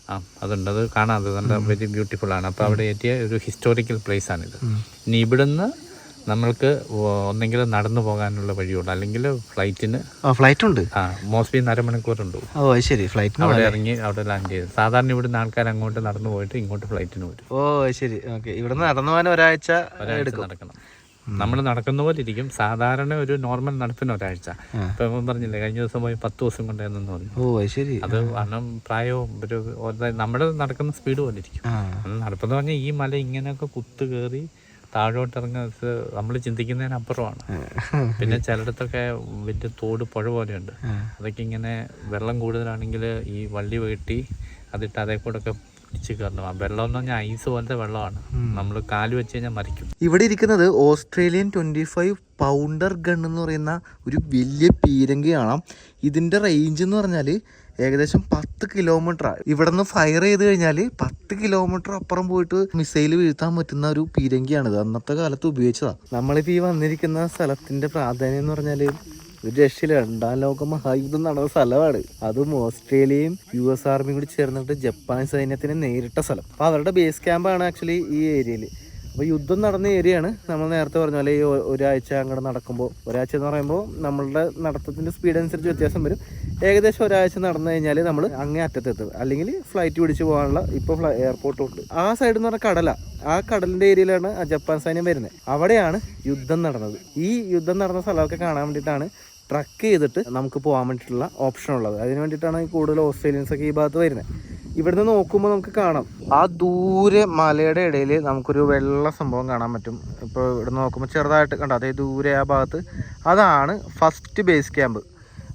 അതുണ്ട്. അത് കാണാം. അത് നല്ല വെരി ബ്യൂട്ടിഫുൾ ആണ്. അപ്പോൾ അവിടെ എത്തിയ ഒരു ഹിസ്റ്റോറിക്കൽ പ്ലേസ് ആണിത്. ഇനി ഇവിടുന്ന് നമ്മൾക്ക് ഒന്നെങ്കിൽ നടന്നു പോകാനുള്ള വഴിയുള്ളൂ, അല്ലെങ്കിൽ ഫ്ലൈറ്റ് ഉണ്ട്. മോസ്റ്റ്ലി 1.5 മണിക്കൂറുണ്ട്. ശരി. ഫ്ലൈറ്റിന് അവിടെ ഇറങ്ങി അവിടെ ലാൻഡ് ചെയ്ത് സാധാരണ ഇവിടുന്ന് ആൾക്കാർ അങ്ങോട്ട് നടന്നു പോയിട്ട് ഇങ്ങോട്ട് ഫ്ലൈറ്റിന് വരും. ശരി. ഇവിടുന്ന് നടന്നു പോകാൻ ഒരാഴ്ച നടക്കണം. നമ്മൾ നടക്കുന്ന പോലെ ഇരിക്കും. സാധാരണ ഒരു നോർമൽ നടപ്പിന് ഒരാഴ്ച. ഇപ്പം പറഞ്ഞില്ലേ, കഴിഞ്ഞ ദിവസം പോയി 10 ദിവസം കൊണ്ടായിരുന്നു പറഞ്ഞു. ശരി. അത് കാരണം പ്രായവും ഒരു നമ്മുടെ നടക്കുന്ന സ്പീഡ് പോലെ ഇരിക്കും. നടപ്പെന്ന് പറഞ്ഞാൽ ഈ മല ഇങ്ങനെയൊക്കെ കുത്തു കയറി താഴോട്ടിറങ്ങുന്നത് നമ്മൾ ചിന്തിക്കുന്നതിനപ്പുറമാണ്. പിന്നെ ചിലയിടത്തൊക്കെ വലിയ തോട് പുഴ പോലെയുണ്ട്. അതൊക്കെ ഇങ്ങനെ വെള്ളം കൂടുതലാണെങ്കിൽ ഈ വള്ളി വെട്ടി അതിട്ട് അതേ കൂടെ ഒക്കെ പിടിച്ച് കയറണം. ആ വെള്ളം എന്ന് പറഞ്ഞാൽ ഐസ് പോലത്തെ വെള്ളമാണ്. നമ്മൾ കാല് വെച്ച് കഴിഞ്ഞാൽ മരിക്കും. ഇവിടെ ഇരിക്കുന്നത് ഓസ്ട്രേലിയൻ 25 പൗണ്ടർ ഗൺ എന്ന് പറയുന്ന ഒരു വലിയ പീരങ്കി കാണാം. ഇതിൻ്റെ റേഞ്ച് എന്ന് പറഞ്ഞാൽ ഏകദേശം 10 കിലോമീറ്ററാണ്. ഇവിടെ നിന്ന് ഫയർ ചെയ്ത് കഴിഞ്ഞാൽ 10 കിലോമീറ്റർ അപ്പുറം പോയിട്ട് മിസൈൽ വീഴ്ത്താൻ പറ്റുന്ന ഒരു പീരങ്കിയാണിത്. അന്നത്തെ കാലത്ത് ഉപയോഗിച്ചതാണ്. നമ്മളിപ്പോൾ ഈ വന്നിരിക്കുന്ന സ്ഥലത്തിൻ്റെ പ്രാധാന്യം എന്ന് പറഞ്ഞാൽ ഒരു രക്ഷയില്ല. 2ാം ലോക മഹായുദ്ധം നടന്ന സ്ഥലമാണ്. അതും ഓസ്ട്രേലിയയും US ആർമിയും കൂടി ചേർന്നിട്ട് ജപ്പാൻ സൈന്യത്തിന് നേരിട്ട സ്ഥലം. അപ്പോൾ അവരുടെ ബേസ് ക്യാമ്പാണ് ആക്ച്വലി ഈ ഏരിയയിൽ. അപ്പോൾ യുദ്ധം നടന്ന ഏരിയയാണ്. നമ്മൾ നേരത്തെ പറഞ്ഞ പോലെ ഈ ഒരാഴ്ച അങ്ങോട്ട് നടക്കുമ്പോൾ, ഒരാഴ്ച എന്ന് പറയുമ്പോൾ നമ്മളുടെ നടത്തത്തിൻ്റെ സ്പീഡ് അനുസരിച്ച് വ്യത്യാസം വരും. ഏകദേശം ഒരാഴ്ച നടന്നു കഴിഞ്ഞാൽ നമ്മൾ അങ്ങേ അറ്റത്തെത്തും. അല്ലെങ്കിൽ ഫ്ലൈറ്റ് പിടിച്ച് പോകാനുള്ള ഇപ്പോൾ എയർപോർട്ടുണ്ട്. ആ സൈഡ് എന്ന് പറഞ്ഞാൽ കടല. ആ കടലിൻ്റെ ഏരിയയിലാണ് ജപ്പാൻ സൈന്യം വരുന്നത്. അവിടെയാണ് യുദ്ധം നടന്നത്. ഈ യുദ്ധം നടന്ന സ്ഥലമൊക്കെ കാണാൻ വേണ്ടിയിട്ടാണ് ട്രക്ക് ചെയ്തിട്ട് നമുക്ക് പോകാൻ വേണ്ടിയിട്ടുള്ള ഓപ്ഷൻ ഉള്ളത്. അതിന് വേണ്ടിയിട്ടാണ് കൂടുതൽ ഓസ്ട്രേലിയൻസൊക്കെ ഈ ഭാഗത്ത് വരുന്നത്. ഇവിടുന്ന് നോക്കുമ്പോൾ നമുക്ക് കാണാം, ആ ദൂരെ മലയുടെ ഇടയിൽ നമുക്കൊരു വെള്ള സംഭവം കാണാൻ പറ്റും. ഇപ്പോൾ ഇവിടെ നോക്കുമ്പോൾ ചെറുതായിട്ട് കണ്ടോ, അതേ ദൂരെ ആ ഭാഗത്ത് അതാണ് ഫസ്റ്റ് ബേസ് ക്യാമ്പ്.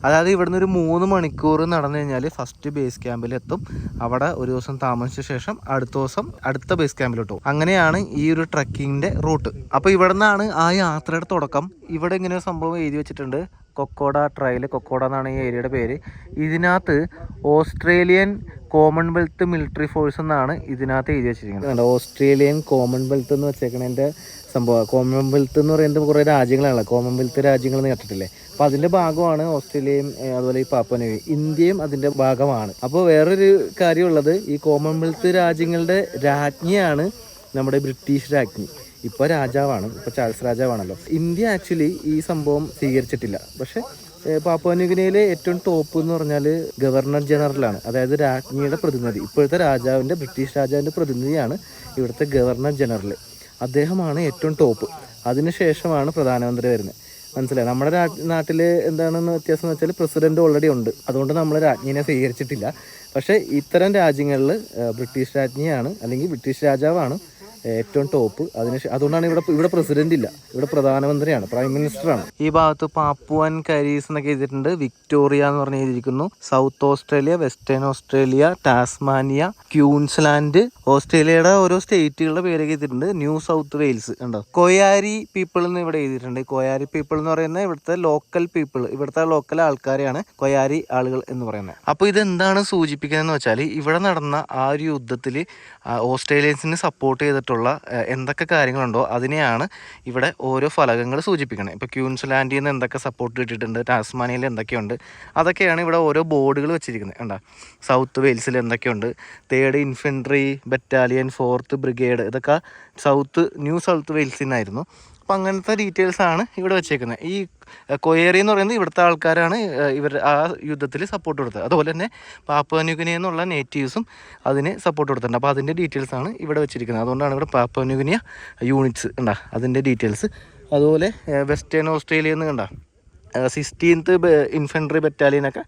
അതായത് ഇവിടുന്ന് ഒരു 3 മണിക്കൂർ നടന്നു കഴിഞ്ഞാൽ ഫസ്റ്റ് ബേസ് ക്യാമ്പിലെത്തും. അവിടെ ഒരു ദിവസം താമസിച്ച ശേഷം അടുത്ത ദിവസം അടുത്ത ബേസ് ക്യാമ്പിലോട്ടും. അങ്ങനെയാണ് ഈ ഒരു ട്രക്കിങ്ങിൻ്റെ റൂട്ട്. അപ്പോൾ ഇവിടെ നിന്നാണ് ആ യാത്രയുടെ തുടക്കം. ഇവിടെ ഇങ്ങനെ ഒരു സംഭവം എഴുതി വെച്ചിട്ടുണ്ട്, കൊക്കോഡ ട്രയൽ. കൊക്കോഡ എന്നാണ് ഈ ഏരിയയുടെ പേര്. ഇതിനകത്ത് ഓസ്ട്രേലിയൻ കോമൺവെൽത്ത് മിലിറ്ററി ഫോഴ്സ് എന്നാണ് ഇതിനകത്ത് എഴുതി വെച്ചിരിക്കുന്നത്. ഓസ്ട്രേലിയൻ കോമൺവെൽത്ത് എന്ന് വെച്ചേക്കണതിൻ്റെ സംഭവം. കോമൺവെൽത്ത് എന്ന് പറയുന്നത് കുറേ രാജ്യങ്ങളാണല്ലോ, കോമൺവെൽത്ത് രാജ്യങ്ങൾ എന്ന് കേട്ടിട്ടില്ലേ? അപ്പോൾ അതിൻ്റെ ഭാഗമാണ് ഓസ്ട്രേലിയയും അതുപോലെ ഈ പാപ്പുവ ന്യൂ ഗിനി. ഇന്ത്യയും അതിൻ്റെ ഭാഗമാണ്. അപ്പോൾ വേറൊരു കാര്യമുള്ളത്, ഈ കോമൺവെൽത്ത് രാജ്യങ്ങളുടെ രാജ്ഞിയാണ് നമ്മുടെ ബ്രിട്ടീഷ് രാജ്ഞി. ഇപ്പോൾ രാജാവാണ്, ഇപ്പോൾ ചാൾസ് രാജാവാണല്ലോ. ഇന്ത്യ ആക്ച്വലി ഈ സംഭവം സ്വീകരിച്ചിട്ടില്ല. പക്ഷേ പാപ്പുവ ന്യൂ ഗിനിയിലെ ഏറ്റവും ടോപ്പ് എന്ന് പറഞ്ഞാൽ ഗവർണർ ജനറലാണ്. അതായത് രാജ്ഞിയുടെ പ്രതിനിധി. ഇപ്പോഴത്തെ രാജാവിൻ്റെ, ബ്രിട്ടീഷ് രാജാവിൻ്റെ പ്രതിനിധിയാണ് ഇവിടുത്തെ ഗവർണർ ജനറൽ. അദ്ദേഹമാണ് ഏറ്റവും ടോപ്പ്. അതിനുശേഷമാണ് പ്രധാനമന്ത്രി വരുന്നത്. മനസ്സിലായി? നമ്മുടെ നാട്ടിൽ എന്താണെന്ന് വ്യത്യാസം എന്ന് വെച്ചാൽ പ്രസിഡന്റ് ഓൾറെഡി ഉണ്ട്. അതുകൊണ്ട് നമ്മൾ രാജ്ഞിനെ സ്വീകരിച്ചിട്ടില്ല. പക്ഷേ ഇത്തരം രാജ്യങ്ങളിൽ ബ്രിട്ടീഷ് രാജ്ഞിയാണ് അല്ലെങ്കിൽ ബ്രിട്ടീഷ് രാജാവാണ് ഏറ്റവും ടോപ്പ്. അതുകൊണ്ടാണ് ഇവിടെ പ്രസിഡന്റ് ഇല്ല, ഇവിടെ പ്രധാനമന്ത്രിയാണ്, പ്രൈം മിനിസ്റ്ററാണ്. ഈ ഭാഗത്ത് പാപ്പുവൻ കരീസ് എന്നൊക്കെ എഴുതിയിട്ടുണ്ട്. വിക്ടോറിയ എന്ന് പറഞ്ഞ് എഴുതിയിരിക്കുന്നു. South Australia, western Australia, Tasmania, Queensland. ഓസ്ട്രേലിയയുടെ ഓരോ സ്റ്റേറ്റുകളുടെ പേരൊക്കെ എഴുതിയിട്ടുണ്ട്. ന്യൂ സൗത്ത് വെയിൽസ് ഉണ്ടോ. കൊയാരി പീപ്പിൾ എന്ന് ഇവിടെ എഴുതിയിട്ടുണ്ട്. കൊയാരി പീപ്പിൾ എന്ന് പറയുന്നത് ഇവിടുത്തെ ലോക്കൽ പീപ്പിൾ, ഇവിടുത്തെ ലോക്കൽ ആൾക്കാരെയാണ് കൊയാരി ആളുകൾ എന്ന് പറയുന്നത്. അപ്പോൾ ഇതെന്താണ് സൂചിപ്പിക്കുന്നതെന്ന് വെച്ചാൽ ഇവിടെ നടന്ന ആ ഒരു യുദ്ധത്തിൽ ഓസ്ട്രേലിയൻസിന് സപ്പോർട്ട് ചെയ്തിട്ടുള്ള എന്തൊക്കെ കാര്യങ്ങളുണ്ടോ അതിനെയാണ് ഇവിടെ ഓരോ ഫലകങ്ങൾ സൂചിപ്പിക്കുന്നത്. ഇപ്പോൾ ക്യൂൻസ്ലാൻഡിൽ നിന്ന് എന്തൊക്കെ സപ്പോർട്ട് കിട്ടിയിട്ടുണ്ട്, ടാസ്മാനിയയിൽ എന്തൊക്കെയുണ്ട്, അതൊക്കെയാണ് ഇവിടെ ഓരോ ബോർഡുകൾ വെച്ചിരിക്കുന്നത്. കണ്ടോ, സൗത്ത് വെയിൽസിൽ എന്തൊക്കെയുണ്ട്, 3rd infantry battalion, 4th brigade, ഇതൊക്കെ ന്യൂ സൗത്ത് വെയിൽസിൽ നിന്നായിരുന്നു. അപ്പം അങ്ങനത്തെ ഡീറ്റെയിൽസാണ് ഇവിടെ വെച്ചേക്കുന്നത്. ഈ കൊയേറി എന്ന് പറയുന്നത് ഇവിടുത്തെ ആൾക്കാരാണ് ഇവർ ആ യുദ്ധത്തിൽ സപ്പോർട്ട് കൊടുത്തത്. അതുപോലെ തന്നെ പാപ്പുവ ന്യൂ ഗിനി എന്നുള്ള നേറ്റീവ്സും അതിന് സപ്പോർട്ട് കൊടുത്തിട്ടുണ്ട്. അപ്പോൾ അതിൻ്റെ ഡീറ്റെയിൽസാണ് ഇവിടെ വെച്ചിരിക്കുന്നത്. അതുകൊണ്ടാണ് ഇവിടെ പാപ്പുവ ന്യൂ ഗിനി യൂണിറ്റ്സ് കണ്ട അതിൻ്റെ ഡീറ്റെയിൽസ്. അതുപോലെ വെസ്റ്റേൺ ഓസ്ട്രേലിയയിൽ നിന്ന് കണ്ട 16th ഇൻഫൻട്രി ബറ്റാലിയനൊക്കെ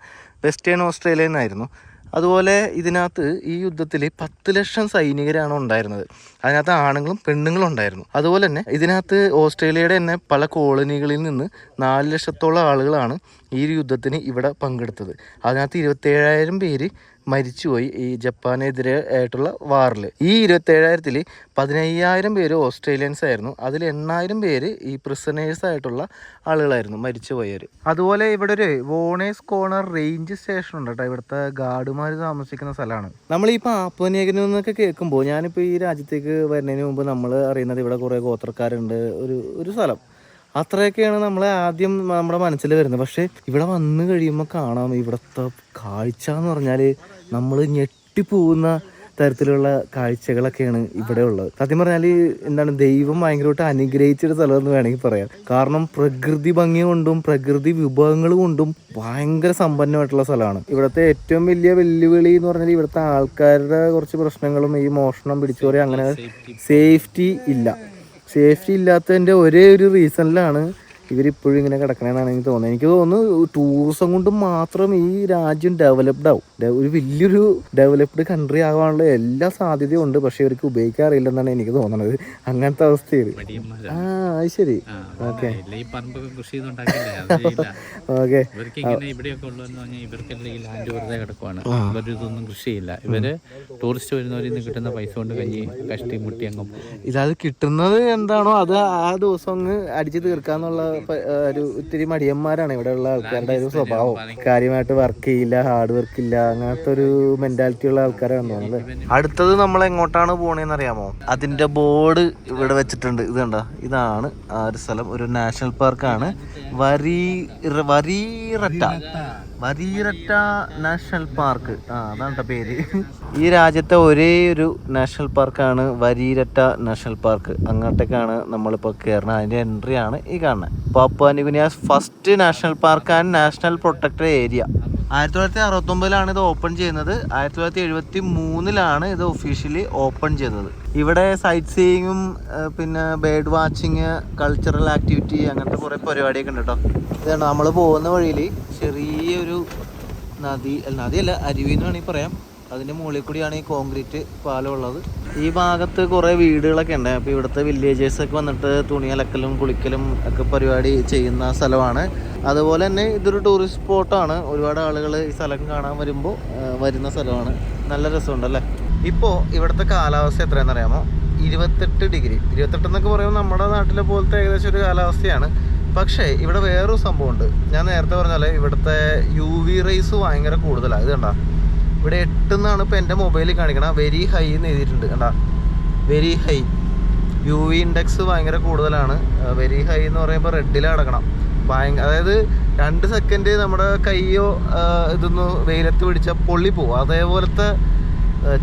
വെസ്റ്റേൺ ഓസ്ട്രേലിയയിൽ നിന്നായിരുന്നു. അതുപോലെ ഇതിനകത്ത് ഈ യുദ്ധത്തിൽ 10 ലക്ഷം സൈനികരാണ് ഉണ്ടായിരുന്നത്. അതിനകത്ത് ആണുങ്ങളും പെണ്ണുങ്ങളും ഉണ്ടായിരുന്നു. അതുപോലെ തന്നെ ഇതിനകത്ത് ഓസ്ട്രേലിയയുടെ തന്നെ പല കോളനികളിൽ നിന്ന് 4 ലക്ഷത്തോളം ആളുകളാണ് ഈ യുദ്ധത്തിന് ഇവിടെ പങ്കെടുത്തത്. അതിനകത്ത് 27,000 പേര് മരിച്ചുപോയി ഈ ജപ്പാനെതിരെ ആയിട്ടുള്ള വാറിൽ. ഈ 27,000-ൽ 15,000 പേര് ഓസ്ട്രേലിയൻസ് ആയിരുന്നു. അതിൽ 8,000 പേര് ഈ പ്രിസണേഴ്സ് ആയിട്ടുള്ള ആളുകളായിരുന്നു മരിച്ചുപോയവർ. അതുപോലെ ഇവിടെ ഒരു വോണേഴ്സ് കോർണർ റേഞ്ച് സ്റ്റേഷൻ ഉണ്ട് കേട്ടോ. ഇവിടുത്തെ ഗാർഡുമാർ താമസിക്കുന്ന സ്ഥലമാണ്. നമ്മൾ ഈ പാപ്പുവ ന്യൂഗിനി എന്നൊക്കെ കേൾക്കുമ്പോൾ, ഞാനിപ്പോൾ ഈ രാജ്യത്തേക്ക് വരുന്നതിന് മുമ്പ് നമ്മൾ അറിയുന്നത് ഇവിടെ കുറേ ഗോത്രക്കാരുണ്ട്, ഒരു സ്ഥലം, അത്രയൊക്കെയാണ് നമ്മൾ ആദ്യം നമ്മുടെ മനസ്സിൽ വരുന്നത്. പക്ഷേ ഇവിടെ വന്നു കഴിയുമ്പോൾ കാണാം ഇവിടുത്തെ കാഴ്ച എന്ന് പറഞ്ഞാൽ നമ്മൾ ഞെട്ടിപ്പോകുന്ന തരത്തിലുള്ള കാഴ്ചകളൊക്കെയാണ് ഇവിടെ ഉള്ളത്. സത്യം പറഞ്ഞാൽ എന്താണ്, ദൈവം ഭയങ്കരമായിട്ട് അനുഗ്രഹിച്ചൊരു സ്ഥലമെന്ന് വേണമെങ്കിൽ പറയാം. കാരണം പ്രകൃതി ഭംഗി കൊണ്ടും പ്രകൃതി വിഭവങ്ങൾ കൊണ്ടും ഭയങ്കര സമ്പന്നമായിട്ടുള്ള സ്ഥലമാണ്. ഇവിടുത്തെ ഏറ്റവും വലിയ വെല്ലുവിളി എന്ന് പറഞ്ഞാൽ ഇവിടുത്തെ ആൾക്കാരുടെ കുറച്ച് പ്രശ്നങ്ങളും, ഈ മോഷണം പിടിച്ചോറി, അങ്ങനെ സേഫ്റ്റി ഇല്ലാത്തതിൻ്റെ ഒരേ ഒരു റീസണിലാണ് ഇവരിപ്പോഴും ഇങ്ങനെ കിടക്കണമെന്നാണ് എനിക്ക് തോന്നുന്നത്. എനിക്ക് തോന്നുന്നു ടൂറിസം കൊണ്ട് മാത്രം ഈ രാജ്യം ഡെവലപ്ഡ് ആവും, ഒരു വലിയൊരു ഡെവലപ്ഡ് കൺട്രി ആകാനുള്ള എല്ലാ സാധ്യതയും ഉണ്ട്. പക്ഷെ ഇവർക്ക് ഉപയോഗിക്കാറില്ലെന്നാണ് എനിക്ക് തോന്നുന്നത്. അങ്ങനത്തെ അവസ്ഥയിൽ അത് ശരി. Okay okay. ഇവർക്കൊന്നും കൃഷിയില്ല. ഇവര് ടൂറിസ്റ്റ് വരുന്നവരിൽ നിന്ന് കിട്ടുന്ന പൈസ കൊണ്ട് കഞ്ഞി കഷ്ടി മുട്ടി അങ്ങ് ഇതത് കിട്ടുന്നത് എന്താണോ അത് ആ ദിവസം അങ്ങ് അടിച്ചു തീർക്കാന്നുള്ള ഒരു ഇത്തിരി മടിയന്മാരാണ് ഇവിടെയുള്ള ആൾക്കാരുടെ ഒരു സ്വഭാവം. കാര്യമായിട്ട് വർക്ക് ചെയ്യില്ല, ഹാർഡ് വർക്ക് ഇല്ല, അങ്ങനത്തെ ഒരു മെന്റാലിറ്റി ഉള്ള ആൾക്കാരാണ് തോന്നുന്നത്. അടുത്തത് നമ്മൾ എങ്ങോട്ടാണ് പോണേന്ന് അറിയാമോ? അതിന്റെ ബോർഡ് ഇവിടെ വെച്ചിട്ടുണ്ട്. ഇത് കണ്ടോ, ഇതാണ് ആ ഒരു സ്ഥലം. ഒരു നാഷണൽ പാർക്കാണ്, വരീരട്ട നാഷണൽ പാർക്ക്. അതാണ് പേര്. ഈ രാജ്യത്തെ ഒരേ ഒരു നാഷണൽ പാർക്കാണ് വരീരട്ട നാഷണൽ പാർക്ക്. അങ്ങോട്ടേക്കാണ് നമ്മളിപ്പോൾ കയറുന്നത്. അതിൻ്റെ എൻട്രി ആണ് ഈ കാണുന്നത്. Papua New Guinea's first national park and national protected area. 1969 ഇത് ഓപ്പൺ ചെയ്യുന്നത്. 1973 ഇത് ഒഫീഷ്യലി ഓപ്പൺ ചെയ്തത്. ഇവിടെ സൈറ്റ് സീയിങ്ങും പിന്നെ ബേർഡ് വാച്ചിങ്, കൾച്ചറൽ ആക്ടിവിറ്റി, അങ്ങനത്തെ കുറേ പരിപാടിയൊക്കെ ഉണ്ട് കേട്ടോ. ഇതാണ് നമ്മൾ പോകുന്ന വഴിയിൽ ചെറിയൊരു നദിയല്ല, അരുവി എന്ന് വേണമെങ്കിൽ പറയാം. അതിൻ്റെ മുകളിൽ കൂടിയാണ് ഈ കോൺക്രീറ്റ് പാലം ഉള്ളത്. ഈ ഭാഗത്ത് കുറേ വീടുകളൊക്കെ ഉണ്ട്. അപ്പോൾ ഇവിടുത്തെ വില്ലേജേഴ്സൊക്കെ വന്നിട്ട് തുണി അലക്കലും കുളിക്കലും ഒക്കെ പരിപാടി ചെയ്യുന്ന സ്ഥലമാണ്. അതുപോലെ തന്നെ ഇതൊരു ടൂറിസ്റ്റ് സ്പോട്ടാണ്. ഒരുപാട് ആളുകൾ ഈ സ്ഥലം കാണാൻ വരുന്ന സ്ഥലമാണ്. നല്ല രസമുണ്ടല്ലേ. ഇപ്പോൾ ഇവിടുത്തെ കാലാവസ്ഥ എത്രയാണെന്ന് അറിയാമോ? 28 ഡിഗ്രി. 28 എന്നൊക്കെ പറയുമ്പോൾ നമ്മുടെ നാട്ടിലെ പോലത്തെ ഏകദേശം ഒരു കാലാവസ്ഥയാണ്. പക്ഷേ ഇവിടെ വേറൊരു സംഭവമുണ്ട്. ഞാൻ നേരത്തെ പറഞ്ഞാൽ ഇവിടുത്തെ UV റേസ് ഭയങ്കര കൂടുതലാണ്. ഇത് കണ്ടാ, ഇവിടെ 8 എന്നാണ് ഇപ്പോൾ എൻ്റെ മൊബൈലിൽ കാണിക്കണം. വെരി ഹൈ എന്ന് എഴുതിയിട്ടുണ്ട്. കണ്ടാ, വെരി ഹൈ. UV ഇൻഡെക്സ് ഭയങ്കര കൂടുതലാണ്. വെരി ഹൈ എന്ന് പറയുമ്പോൾ റെഡിലാണ് കിടക്കണം. അതായത് 2 സെക്കൻഡ് നമ്മുടെ കയ്യോ ഇതൊന്ന് വെയിലത്ത് പിടിച്ചാൽ പൊള്ളിപ്പോവും. അതേപോലത്തെ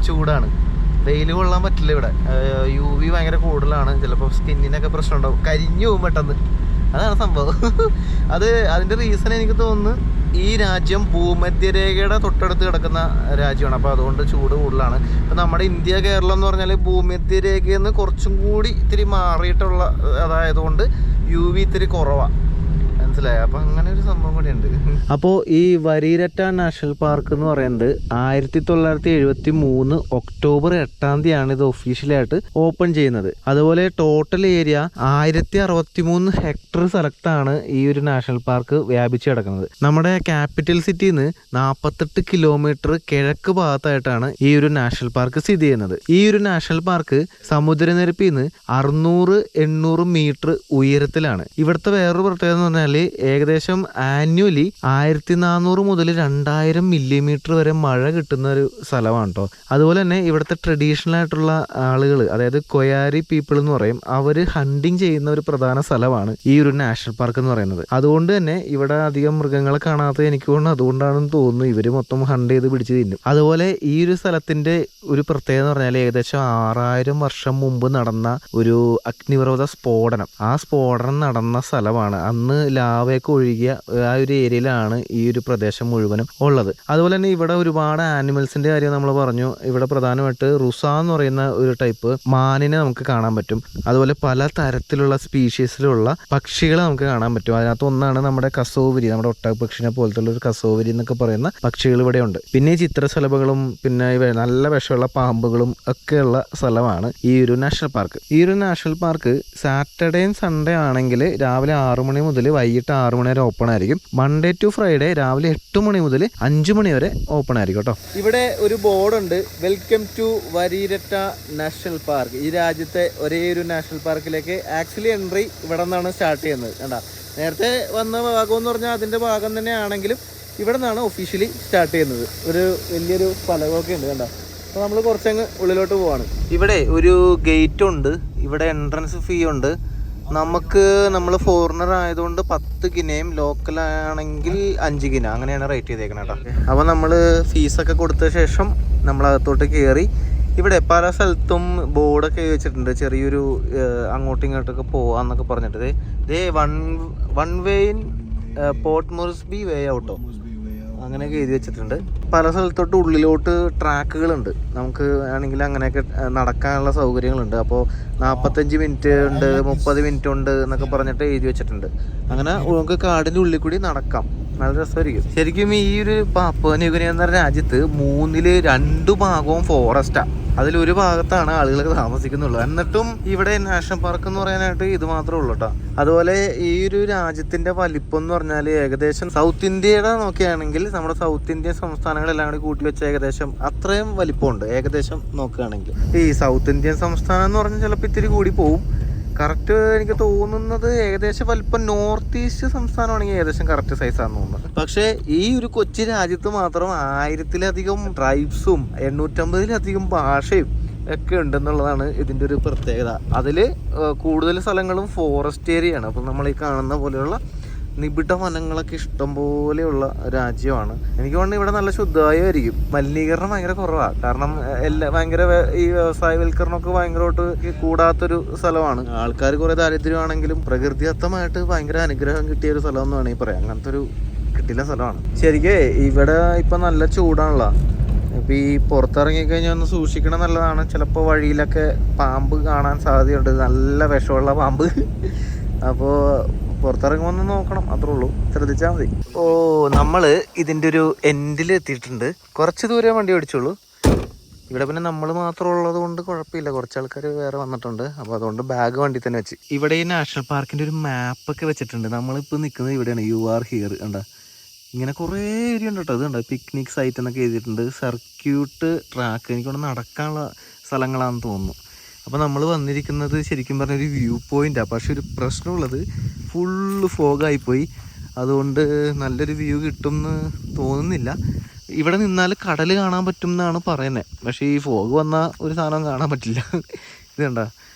ചൂടാണ്. വെയിൽ കൊള്ളാൻ പറ്റില്ല ഇവിടെ. UV ഭയങ്കര കൂടുതലാണ്. ചിലപ്പോൾ സ്കിന്നിനൊക്കെ പ്രശ്നം ഉണ്ടാവും, കരിഞ്ഞു പോകും പെട്ടെന്ന്. അതാണ് സംഭവം. അതിൻ്റെ റീസൺ എനിക്ക് തോന്നുന്നു ഈ രാജ്യം ഭൂമധ്യരേഖയുടെ തൊട്ടടുത്ത് കിടക്കുന്ന രാജ്യമാണ്. അപ്പോൾ അതുകൊണ്ട് ചൂട് കൂടുതലാണ്. ഇപ്പം നമ്മുടെ ഇന്ത്യ, കേരളം എന്ന് പറഞ്ഞാൽ ഭൂമധ്യരേഖയിൽ നിന്ന് കുറച്ചും കൂടി ഇത്തിരി മാറിയിട്ടുള്ള അതായതുകൊണ്ട് UV ഇത്തിരി കുറവാണ്. മനസ്സിലായി? അപ്പം അങ്ങനെ ഒരു സംഭവം കൂടി ഉണ്ട്. അപ്പോൾ ഈ വരീരട്ട നാഷണൽ പാർക്ക് എന്ന് പറയുന്നത് 1973 ഒക്ടോബർ 8 ഇത് ഒഫീഷ്യലായിട്ട് ഓപ്പൺ ചെയ്യുന്നത്. അതുപോലെ ടോട്ടൽ ഏരിയ 1063 ഹെക്ടർ സ്ഥലത്താണ് ഈ ഒരു നാഷണൽ പാർക്ക് വ്യാപിച്ച് കിടക്കുന്നത്. നമ്മുടെ ക്യാപിറ്റൽ സിറ്റിയിൽ നിന്ന് 48 കിലോമീറ്റർ കിഴക്ക് ഭാഗത്തായിട്ടാണ് ഈ ഒരു നാഷണൽ പാർക്ക് സ്ഥിതി ചെയ്യുന്നത്. ഈ ഒരു നാഷണൽ പാർക്ക് സമുദ്രനിരപ്പിൽ നിന്ന് 600-800 മീറ്റർ ഉയരത്തിലാണ്. ഇവിടുത്തെ വേറൊരു പ്രത്യേകത എന്ന് പറഞ്ഞാൽ ഏകദേശം ആനുവലി 1400 മുതൽ 2000 മില്ലിമീറ്റർ വരെ മഴ കിട്ടുന്ന ഒരു സ്ഥലമാണ് കേട്ടോ. അതുപോലെ തന്നെ ഇവിടുത്തെ ട്രഡീഷണൽ ആയിട്ടുള്ള ആളുകൾ, അതായത് കൊയാരി പീപ്പിൾ എന്ന് പറയും, അവർ ഹണ്ടിങ് ചെയ്യുന്ന ഒരു പ്രധാന സ്ഥലമാണ് ഈ ഒരു നാഷണൽ പാർക്ക് എന്ന് പറയുന്നത്. അതുകൊണ്ട് തന്നെ ഇവിടെ അധികം മൃഗങ്ങളെ കാണാത്തത് എനിക്ക് തോന്നുന്നു അതുകൊണ്ടാണെന്ന് തോന്നുന്നു. ഇവർ മൊത്തം ഹണ്ട് ചെയ്ത് പിടിച്ച് തിന്നും. അതുപോലെ ഈ ഒരു സ്ഥലത്തിന്റെ ഒരു പ്രത്യേകത എന്ന് പറഞ്ഞാൽ ഏകദേശം 6000 വർഷം മുമ്പ് നടന്ന ഒരു അഗ്നിപർവ്വത സ്ഫോടനം, ആ സ്ഫോടനം നടന്ന സ്ഥലമാണ്. അന്ന് ലാവയൊക്കെ ഒഴുകിയ ആ ഒരു ഏരിയയിലാണ് ഈ ഒരു പ്രദേശം മുഴുവനും ഉള്ളത്. അതുപോലെ തന്നെ ഇവിടെ ഒരുപാട് ആനിമൽസിന്റെ കാര്യം നമ്മൾ പറഞ്ഞു. ഇവിടെ പ്രധാനമായിട്ട് റുസ എന്ന് പറയുന്ന ഒരു ടൈപ്പ് മാനിനെ നമുക്ക് കാണാൻ പറ്റും. അതുപോലെ പല തരത്തിലുള്ള സ്പീഷീസിലുള്ള പക്ഷികളെ നമുക്ക് കാണാൻ പറ്റും. അതിനകത്ത് ഒന്നാണ് നമ്മുടെ കസോവരി, നമ്മുടെ ഒട്ടകപക്ഷിനെ പോലത്തെ ഒരു കസോവരി എന്നൊക്കെ പറയുന്ന പക്ഷികൾ ഇവിടെ ഉണ്ട്. പിന്നെ ചിത്രശലഭങ്ങളും പിന്നെ നല്ല വിഷമുള്ള പാമ്പുകളും ഒക്കെയുള്ള സ്ഥലമാണ് ഈ ഒരു നാഷണൽ പാർക്ക്. ഈ ഒരു നാഷണൽ പാർക്ക് സാറ്റർഡേയും സൺഡേ ആണെങ്കിൽ രാവിലെ 6 മണി മുതൽ വൈകിട്ട് 6 6 മണി വരെ ഓപ്പൺ ആയിരിക്കും. മൺഡേ ടു ഫ്രൈഡേ രാവിലെ 8 മണി മുതൽ 5 മണി വരെ ഓപ്പൺ ആയിരിക്കും കേട്ടോ. ഇവിടെ ഒരു ബോർഡുണ്ട്, വെൽക്കം ടു വരീരട്ട നാഷണൽ പാർക്ക്. ഈ രാജ്യത്തെ ഒരേ ഒരു നാഷണൽ പാർക്കിലേക്ക് ആക്ച്വലി എൻട്രി ഇവിടെ നിന്നാണ് സ്റ്റാർട്ട് ചെയ്യുന്നത്. കണ്ടാ, നേരത്തെ വന്ന ഭാഗം എന്ന് പറഞ്ഞാൽ അതിൻ്റെ ഭാഗം തന്നെയാണെങ്കിലും ഇവിടെ നിന്നാണ് ഒഫീഷ്യലി സ്റ്റാർട്ട് ചെയ്യുന്നത്. ഒരു വലിയൊരു ഫലകമൊക്കെ ഉണ്ട് കണ്ടോ. അപ്പോൾ നമ്മൾ കുറച്ചങ്ങ് ഉള്ളിലോട്ട് പോവാണ്. ഇവിടെ ഒരു ഗേറ്റ് ഉണ്ട്, ഇവിടെ എൻട്രൻസ് ഫീ ഉണ്ട്. നമ്മൾ ഫോറിനർ ആയതുകൊണ്ട് 10 ഗിനയും ലോക്കലാണെങ്കിൽ 5 ഗിന അങ്ങനെയാണ് റേറ്റ് ചെയ്തേക്കണം കേട്ടോ. അപ്പോൾ നമ്മൾ ഫീസൊക്കെ കൊടുത്ത ശേഷം നമ്മളകത്തോട്ട് കയറി. ഇവിടെ പല സ്ഥലത്തും ബോർഡൊക്കെ വെച്ചിട്ടുണ്ട്, ചെറിയൊരു അങ്ങോട്ടും ഇങ്ങോട്ടൊക്കെ പോവാന്നൊക്കെ പറഞ്ഞിട്ട്. ഇതേ വൺ വേ ഇൻ പോർട്ട് മോറിസ്ബി വേ ഔട്ടോ അങ്ങനെയൊക്കെ എഴുതി വെച്ചിട്ടുണ്ട്. പല സ്ഥലത്തോട്ട് ഉള്ളിലോട്ട് ട്രാക്കുകളുണ്ട്, നമുക്ക് ആണെങ്കിൽ അങ്ങനെയൊക്കെ നടക്കാനുള്ള സൗകര്യങ്ങളുണ്ട്. അപ്പോൾ 45 മിനിറ്റ് ഉണ്ട്, 30 മിനിറ്റ് ഉണ്ട് എന്നൊക്കെ പറഞ്ഞിട്ട് എഴുതി വെച്ചിട്ടുണ്ട്. അങ്ങനെ നമുക്ക് കാടിൻ്റെ ഉള്ളിൽ കൂടി നടക്കാം, നല്ല രസമായിരിക്കും. ശരിക്കും ഈ ഒരു പാപ്പുവ ന്യൂഗിനി എന്ന രാജ്യത്ത് 2 ഭാഗവും ഫോറസ്റ്റാണ്. അതിലൊരു ഭാഗത്താണ് ആളുകൾ താമസിക്കുന്നുള്ളൂ. എന്നിട്ടും ഇവിടെ നാഷണൽ പാർക്ക് എന്ന് പറയാനായിട്ട് ഇത് മാത്രമേ ഉള്ളൂ കേട്ടോ. അതുപോലെ ഈ ഒരു രാജ്യത്തിന്റെ വലിപ്പം എന്ന് പറഞ്ഞാൽ ഏകദേശം സൗത്ത് ഇന്ത്യയുടെ നോക്കുകയാണെങ്കിൽ നമ്മുടെ സൗത്ത് ഇന്ത്യൻ സംസ്ഥാനങ്ങളെല്ലാം കൂടി കൂട്ടി വെച്ച ഏകദേശം അത്രയും വലിപ്പമുണ്ട്. ഏകദേശം നോക്കുകയാണെങ്കിൽ ഈ സൗത്ത് ഇന്ത്യൻ സംസ്ഥാനം എന്ന് പറഞ്ഞാൽ ചിലപ്പോൾ ഇത്തിരി കൂടി പോവും. കറക്റ്റ് എനിക്ക് തോന്നുന്നത് ഏകദേശം വലിപ്പം നോർത്ത് ഈസ്റ്റ് സംസ്ഥാനമാണെങ്കിൽ ഏകദേശം കറക്റ്റ് സൈസാണെന്ന് തോന്നുന്നത്. പക്ഷേ ഈ ഒരു കൊച്ചു രാജ്യത്ത് മാത്രം 1000-ലധികം ട്രൈബ്സും 850-ലധികം ഭാഷയും ഒക്കെ ഉണ്ടെന്നുള്ളതാണ് ഇതിൻ്റെ ഒരു പ്രത്യേകത. അതിൽ കൂടുതൽ സ്ഥലങ്ങളും ഫോറസ്റ്റ് ഏരിയയാണ്. അപ്പം നമ്മൾ ഈ കാണുന്ന പോലെയുള്ള നിബിഡ വനങ്ങളൊക്കെ ഇഷ്ടം പോലെയുള്ള രാജ്യമാണ്. എനിക്ക് തോന്നുന്നു ഇവിടെ നല്ല ശുദ്ധവായുമായിരിക്കും. മലിനീകരണം ഭയങ്കര കുറവാണ്. കാരണം ഭയങ്കര ഈ വ്യവസായവൽക്കരണമൊക്കെ ഭയങ്കരമായിട്ട് കൂടാത്തൊരു സ്ഥലമാണ്. ആൾക്കാർ കുറേ ദാരിദ്ര്യമാണെങ്കിലും പ്രകൃതിദത്തമായിട്ട് ഭയങ്കര അനുഗ്രഹം കിട്ടിയ ഒരു സ്ഥലം എന്ന് വേണമെങ്കിൽ പറയാം. അങ്ങനത്തെ ഒരു കിട്ടില്ല സ്ഥലമാണ്. ശരിക്കേ ഇവിടെ ഇപ്പം നല്ല ചൂടാണല്ലോ. ഇപ്പം ഈ പുറത്തിറങ്ങിക്കഴിഞ്ഞാൽ ഒന്ന് സൂക്ഷിക്കണം നല്ലതാണ്. ചിലപ്പോൾ വഴിയിലൊക്കെ പാമ്പ് കാണാൻ സാധ്യതയുണ്ട്, നല്ല വിഷമുള്ള പാമ്പ്. അപ്പോൾ പുറത്തിറങ്ങുമെന്ന് നോക്കണം, അത്രേ ഉള്ളൂ, ശ്രദ്ധിച്ചാൽ മതി. നമ്മൾ ഇതിൻ്റെ ഒരു എൻഡിൽ എത്തിയിട്ടുണ്ട്. കുറച്ച് ദൂരെ വണ്ടി ഓടിച്ചോളൂ. ഇവിടെ പിന്നെ നമ്മൾ മാത്രം ഉള്ളത് കൊണ്ട് കുഴപ്പമില്ല, കുറച്ച് ആൾക്കാർ വേറെ വന്നിട്ടുണ്ട്. അപ്പോൾ അതുകൊണ്ട് ബാഗ് വണ്ടി തന്നെ വെച്ച്. ഇവിടെ ഈ നാഷണൽ പാർക്കിൻ്റെ ഒരു മാപ്പൊക്കെ വെച്ചിട്ടുണ്ട്. നമ്മളിപ്പോൾ നിൽക്കുന്നത് ഇവിടെയാണ്, യു ആർ ഹിയർ. കണ്ട, ഇങ്ങനെ കുറേ ഏരിയ ഉണ്ട് കേട്ടോ. ഇത് കണ്ടോ, പിക്നിക് സൈറ്റ് എന്നൊക്കെ എഴുതിയിട്ടുണ്ട്. സർക്യൂട്ട് ട്രാക്ക്, എനിക്കൊന്ന് നടക്കാനുള്ള സ്ഥലങ്ങളാണെന്ന് തോന്നുന്നു. അപ്പോൾ നമ്മൾ വന്നിരിക്കുന്നത് ശരിക്കും പറഞ്ഞൊരു വ്യൂ പോയിൻ്റാണ്. പക്ഷെ ഒരു പ്രശ്നമുള്ളത് ഫുള്ള് ഫോഗായിപ്പോയി. അതുകൊണ്ട് നല്ലൊരു വ്യൂ കിട്ടുമെന്ന് തോന്നുന്നില്ല. ഇവിടെ നിന്നാൽ കടൽ കാണാൻ പറ്റും എന്നാണ് പറയുന്നത്. പക്ഷേ ഈ ഫോഗ് വന്നാൽ ഒരു സാധനം കാണാൻ പറ്റില്ല. ഇത് കണ്ട,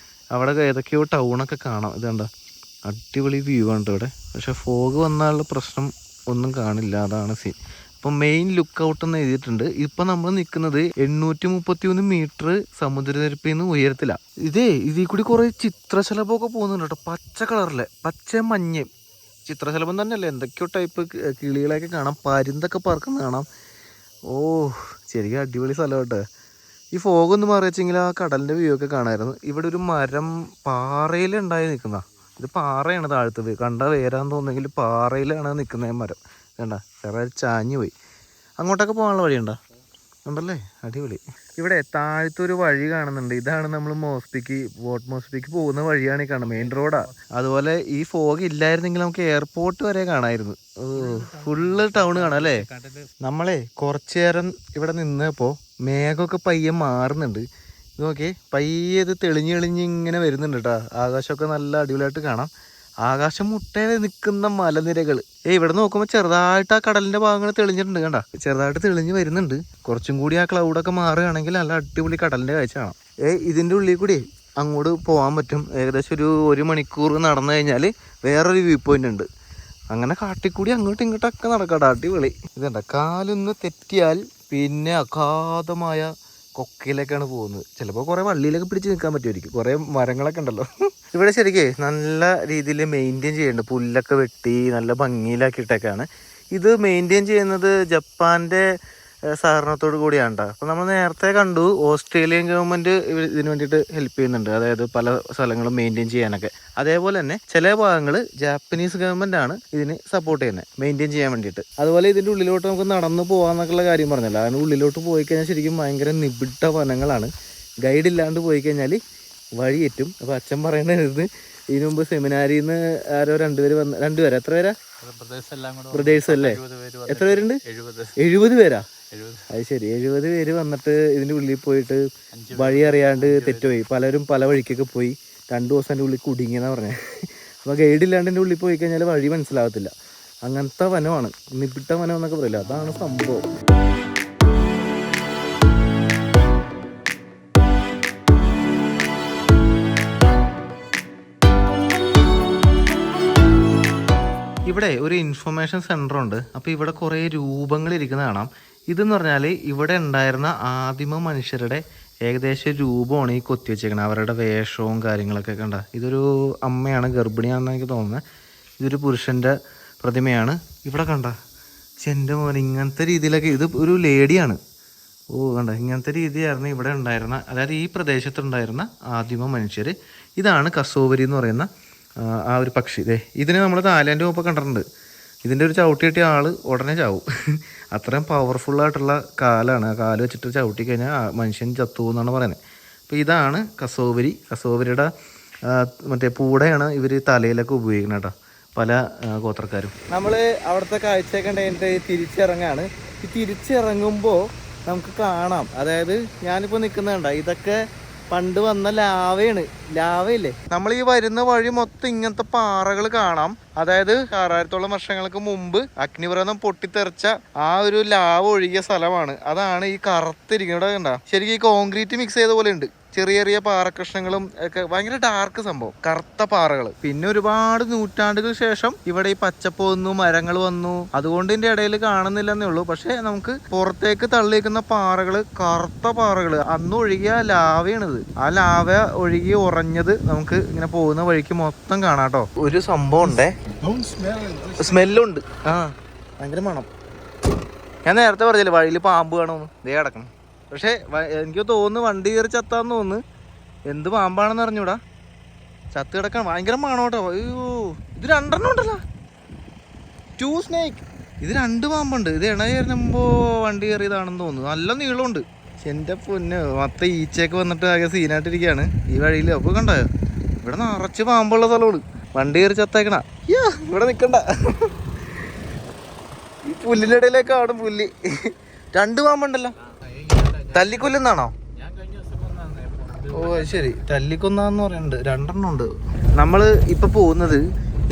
അവിടെ ഏതൊക്കെയോ ടൗണൊക്കെ കാണാം. ഇത് കണ്ട, അടിപൊളി വ്യൂ ആണ് ഇവിടെ. പക്ഷെ ഫോഗ് വന്നാലുള്ള പ്രശ്നം ഒന്നും കാണില്ല, അതാണ് സീൻ. ഇപ്പം മെയിൻ ലുക്ക് ഔട്ട് എന്ന് എഴുതിയിട്ടുണ്ട്. ഇപ്പം നമ്മൾ നിൽക്കുന്നത് 831 മീറ്റർ സമുദ്രനിരപ്പിൽ നിന്ന് ഉയരത്തിലാണ്. ഇതിൽ കൂടി കുറേ ചിത്രശലഭമൊക്കെ പോകുന്നുണ്ട് കേട്ടോ, പച്ച കളറിലെ, പച്ച മഞ്ഞയും. ചിത്രശലഭം തന്നെയല്ലേ, എന്തൊക്കെയോ ടൈപ്പ് കിളികളെയൊക്കെ കാണാം, പരുന്തൊക്കെ പറക്കുന്ന കാണാം. ശരിക്കും അടിപൊളി സ്ഥലം കേട്ടോ. ഈ ഫോഗൊന്ന് മാറി വെച്ചെങ്കിൽ ആ കടലിൻ്റെ വ്യൂ ഒക്കെ കാണാമായിരുന്നു. ഇവിടെ ഒരു മരം പാറയിലുണ്ടായി നിൽക്കുന്ന, ഇത് പാറയാണ് താഴ്ത്തത്, കണ്ട വേരാന്ന് തോന്നുന്നെങ്കിൽ പാറയിലാണ് നിൽക്കുന്ന മരം. വേണ്ട, ചെറിയ ചാഞ്ഞു പോയി. അങ്ങോട്ടൊക്കെ പോകാനുള്ള വഴിയുണ്ടോ? ഉണ്ടല്ലേ, അടിപൊളി. ഇവിടെ താഴത്തൊരു വഴി കാണുന്നുണ്ട്. ഇതാണ് നമ്മൾ ബോട്ട് മോസ്പിക്ക് പോകുന്ന വഴിയാണ് ഈ കാണുന്നത്, മെയിൻ റോഡാണ്. അതുപോലെ ഈ ഫോഗ് ഇല്ലായിരുന്നെങ്കിൽ നമുക്ക് എയർപോർട്ട് വരെ കാണാമായിരുന്നു. ഫുള്ള് ടൗൺ കാണാം അല്ലേ. നമ്മളെ കുറച്ചു നേരം ഇവിടെ നിന്നപ്പോൾ മേഘമൊക്കെ പയ്യെ മാറുന്നുണ്ട്. ഇത് നോക്കിയേ, പയ്യെ ഇത് തെളിഞ്ഞ് ഇങ്ങനെ വരുന്നുണ്ട് കേട്ടോ. ആകാശമൊക്കെ നല്ല അടിപൊളിയായിട്ട് കാണാം. ആകാശം മുട്ടയിൽ നിൽക്കുന്ന മലനിരകൾ. ഇവിടെ നോക്കുമ്പോൾ ചെറുതായിട്ട് ആ കടലിന്റെ ഭാഗങ്ങൾ തെളിഞ്ഞിട്ടുണ്ട്. കണ്ട, ചെറുതായിട്ട് തെളിഞ്ഞ് വരുന്നുണ്ട്. കുറച്ചും കൂടി ആ ക്ലൗഡൊക്കെ മാറുകയാണെങ്കിൽ നല്ല അടിപൊളി കടലിന്റെ കാഴ്ച കാണാം. ഇതിന്റെ ഉള്ളിൽ കൂടി അങ്ങോട്ട് പോകാൻ പറ്റും. ഏകദേശം ഒരു 1 മണിക്കൂർ നടന്നു കഴിഞ്ഞാൽ വേറൊരു വ്യൂ പോയിന്റ് ഉണ്ട്. അങ്ങനെ കാട്ടിക്കൂടി അങ്ങോട്ടും ഇങ്ങോട്ടൊക്കെ നടക്കട്ടെ, അടിപൊളി. ഇതുണ്ട, കാലൊന്ന് തെറ്റിയാൽ പിന്നെ അഗാധമായ കൊക്കയിലേക്കാണ് പോകുന്നത്. ചിലപ്പോൾ കുറേ വള്ളിയിലൊക്കെ പിടിച്ച് നിൽക്കാൻ പറ്റുമായിരിക്കും, കുറേ മരങ്ങളൊക്കെ ഉണ്ടല്ലോ. ഇവിടെ ശരിക്കും നല്ല രീതിയിൽ മെയിൻറ്റെയിൻ ചെയ്യുന്നുണ്ട്. പുല്ലൊക്കെ വെട്ടി നല്ല ഭംഗിയിലാക്കിയിട്ടൊക്കെയാണ് ഇത് മെയിൻറ്റെയിൻ ചെയ്യുന്നത്. ജപ്പാൻ്റെ സഹകരണത്തോടു കൂടിയാണ് കേട്ടോ. അപ്പോൾ നമ്മൾ നേരത്തെ കണ്ടു ഓസ്ട്രേലിയൻ ഗവൺമെൻറ് ഇതിന് വേണ്ടിയിട്ട് ഹെൽപ്പ് ചെയ്യുന്നുണ്ട്, അതായത് പല സ്ഥലങ്ങളും മെയിൻറ്റെയിൻ ചെയ്യാനൊക്കെ. അതേപോലെ തന്നെ ചില ഭാഗങ്ങൾ ജാപ്പനീസ് ഗവൺമെൻറ് ആണ് ഇതിന് സപ്പോർട്ട് ചെയ്യുന്നത്, മെയിൻറ്റെയിൻ ചെയ്യാൻ വേണ്ടിയിട്ട്. അതുപോലെ ഇതിൻ്റെ ഉള്ളിലോട്ട് നമുക്ക് നടന്നു പോകാമെന്നൊക്കെയുള്ള കാര്യം പറഞ്ഞല്ലോ. അതിന് ഉള്ളിലോട്ട് പോയി കഴിഞ്ഞാൽ ശരിക്കും ഭയങ്കര നിബിഡ വനങ്ങളാണ്. ഗൈഡ് ഇല്ലാണ്ട് പോയി കഴിഞ്ഞാൽ വഴി എറ്റും. അപ്പോൾ അച്ഛൻ പറയുന്നത് ഇതിനു മുമ്പ് സെമിനാരിയിൽ നിന്ന് ആരോ രണ്ടുപേര് എത്ര പേരാ ബ്രദേഴ്സ് അല്ലേ? എത്ര പേരുണ്ട്? 70 പേരാ? അത് ശരി, 70 പേര് വന്നിട്ട് ഇതിന്റെ ഉള്ളിൽ പോയിട്ട് വഴി അറിയാണ്ട് തെറ്റുപോയി. പലരും പല വഴിക്കൊക്കെ പോയി 2 ദിവസം എൻ്റെ ഉള്ളിൽ കുടുങ്ങിയെന്നാ പറഞ്ഞത്. അപ്പോൾ ഗൈഡ് ഇല്ലാണ്ട് എൻ്റെ ഉള്ളിൽ പോയി കഴിഞ്ഞാൽ വഴി മനസ്സിലാകത്തില്ല. അങ്ങനത്തെ വനമാണ്, നിപ്പിട്ട വനം എന്നൊക്കെ പറയില്ല, അതാണ് സംഭവം. ഇവിടെ ഒരു ഇൻഫർമേഷൻ സെൻ്റർ ഉണ്ട്. അപ്പോൾ ഇവിടെ കുറേ രൂപങ്ങൾ ഇരിക്കുന്നത് കാണാം. ഇതെന്ന് പറഞ്ഞാൽ ഇവിടെ ഉണ്ടായിരുന്ന ആദിമ മനുഷ്യരുടെ ഏകദേശം രൂപമാണ് ഈ കൊത്തി വെച്ചേക്കുന്നത്. അവരുടെ വേഷവും കാര്യങ്ങളൊക്കെ കണ്ട. ഇതൊരു അമ്മയാണ്, ഗർഭിണിയാണെന്ന് എനിക്ക് തോന്നുന്നത്. ഇതൊരു പുരുഷൻ്റെ പ്രതിമയാണ്. ഇവിടെ കണ്ട എൻ്റെ മോൻ ഇങ്ങനത്തെ രീതിയിലൊക്കെ, ഇത് ഒരു ലേഡിയാണ്. ഓ കണ്ട, ഇങ്ങനത്തെ രീതിയായിരുന്നു ഇവിടെ ഉണ്ടായിരുന്ന, അതായത് ഈ പ്രദേശത്തുണ്ടായിരുന്ന ആദിമ മനുഷ്യർ. ഇതാണ് കസോവരി എന്ന് പറയുന്ന ആ ഒരു പക്ഷി. ഇതിനെ നമ്മൾ തായ്ലാൻഡ് പോകുമ്പോൾ കണ്ടിട്ടുണ്ട്. ഇതിൻ്റെ ഒരു ചവിട്ടി കിട്ടിയ ആൾ ഉടനെ ചാവും. അത്രയും പവർഫുള്ളായിട്ടുള്ള കാലാണ്. ആ കാല് വെച്ചിട്ട് ചവിട്ടി കഴിഞ്ഞാൽ മനുഷ്യൻ ചത്തു എന്നാണ് പറയുന്നത്. അപ്പോൾ ഇതാണ് കസോവരി. കസോവരിയുടെ മറ്റേ പൂടയാണ് ഇവർ തലയിലൊക്കെ ഉപയോഗിക്കുന്നത് കേട്ടോ, പല ഗോത്രക്കാരും. നമ്മൾ അവിടുത്തെ കാഴ്ചയൊക്കെ കഴിഞ്ഞിട്ട് തിരിച്ചിറങ്ങാണ്. ഈ തിരിച്ചിറങ്ങുമ്പോൾ നമുക്ക് കാണാം, അതായത് ഞാനിപ്പോൾ നിൽക്കുന്നുണ്ടോ, ഇതൊക്കെ പണ്ട് വന്ന ലാവയാണ്. ലാവയില്ലേ, നമ്മൾ ഈ വരുന്ന വഴി മൊത്തം ഇങ്ങനത്തെ പാറകൾ കാണാം. അതായത് 6000-ഓളം വർഷങ്ങൾക്ക് മുമ്പ് അഗ്നിപർവ്വതം പൊട്ടിത്തെറിച്ച ആ ഒരു ലാവ ഒഴുകിയ സ്ഥലമാണ്. അതാണ് ഈ കറുത്തിരിക്കുന്നത് കണ്ട. ശരിക്കും ഈ കോൺക്രീറ്റ് മിക്സ് ചെയ്ത പോലെ ഉണ്ട്. ചെറിയ ചെറിയ പാറക്കഷ്ണങ്ങളും ഒക്കെ, ഭയങ്കര ഡാർക്ക് സംഭവം, കറുത്ത പാറകൾ. പിന്നെ ഒരുപാട് നൂറ്റാണ്ടുകൾ ശേഷം ഇവിടെ ഈ പച്ചപ്പ് വന്നു, മരങ്ങൾ വന്നു. അതുകൊണ്ട് ഇതിന്റെ ഇടയിൽ കാണുന്നില്ലെന്നേ ഉള്ളൂ. പക്ഷെ നമുക്ക് പുറത്തേക്ക് തള്ളിയേക്കുന്ന പാറകള് കറുത്ത പാറകള്, അന്ന് ഒഴുകിയ ലാവയാണിത്. ആ ലാവ ഒഴുകി ഉറഞ്ഞത് നമുക്ക് ഇങ്ങനെ പോകുന്ന വഴിക്ക് മൊത്തം കാണാട്ടോ. ഒരു സംഭവം ഉണ്ടേ, സ്മെല്ലുണ്ട്. ആ ഭയങ്കര മണം. ഞാൻ നേരത്തെ പറഞ്ഞില്ലേ വഴിയിൽ പാമ്പ് കാണുമെന്ന്, ദേ കിടക്കണം. പക്ഷെ എനിക്ക് തോന്നുന്നു വണ്ടി കയറി ചത്താന്ന് തോന്നുന്നു. എന്ത് പാമ്പാണെന്ന് അറിഞ്ഞൂടാ, ചത്ത് കിടക്കാൻ ഭയങ്കര മണം കേട്ടോ. അയ്യോ, ഇത് 2 ഉണ്ടല്ലോ, 2 സ്നേക്ക്. ഇത് 2 പാമ്പുണ്ട്. ഇത് ഇണയറുമ്പോ വണ്ടി കയറിയതാണെന്ന് തോന്നുന്നു. നല്ല നീളമുണ്ട്. എൻ്റെ പൊന്ന്, മൊത്തം ഈച്ചയൊക്കെ വന്നിട്ട് ആകെ സീനായിട്ടിരിക്കുകയാണ് ഈ വഴിയിൽ. അപ്പോൾ കണ്ടോ, ഇവിടെ നിറച്ച് പാമ്പുള്ള സ്ഥലമാണ്. വണ്ടി കയറി ചത്തേക്കണ. ഇവിടെ നിൽക്കണ്ട, ഈ പുല്ലിൻ്റെ ഇടയിലേക്ക് ആണ് പുല്ല്. 2 പാമ്പുണ്ടല്ലോ. തല്ലിക്കൊല്ലുന്നാണോ? ഓ ശരി, തല്ലിക്കൊന്നാന്ന് പറയുന്നുണ്ട്. 2 ഉണ്ട്. നമ്മൾ ഇപ്പൊ പോകുന്നത്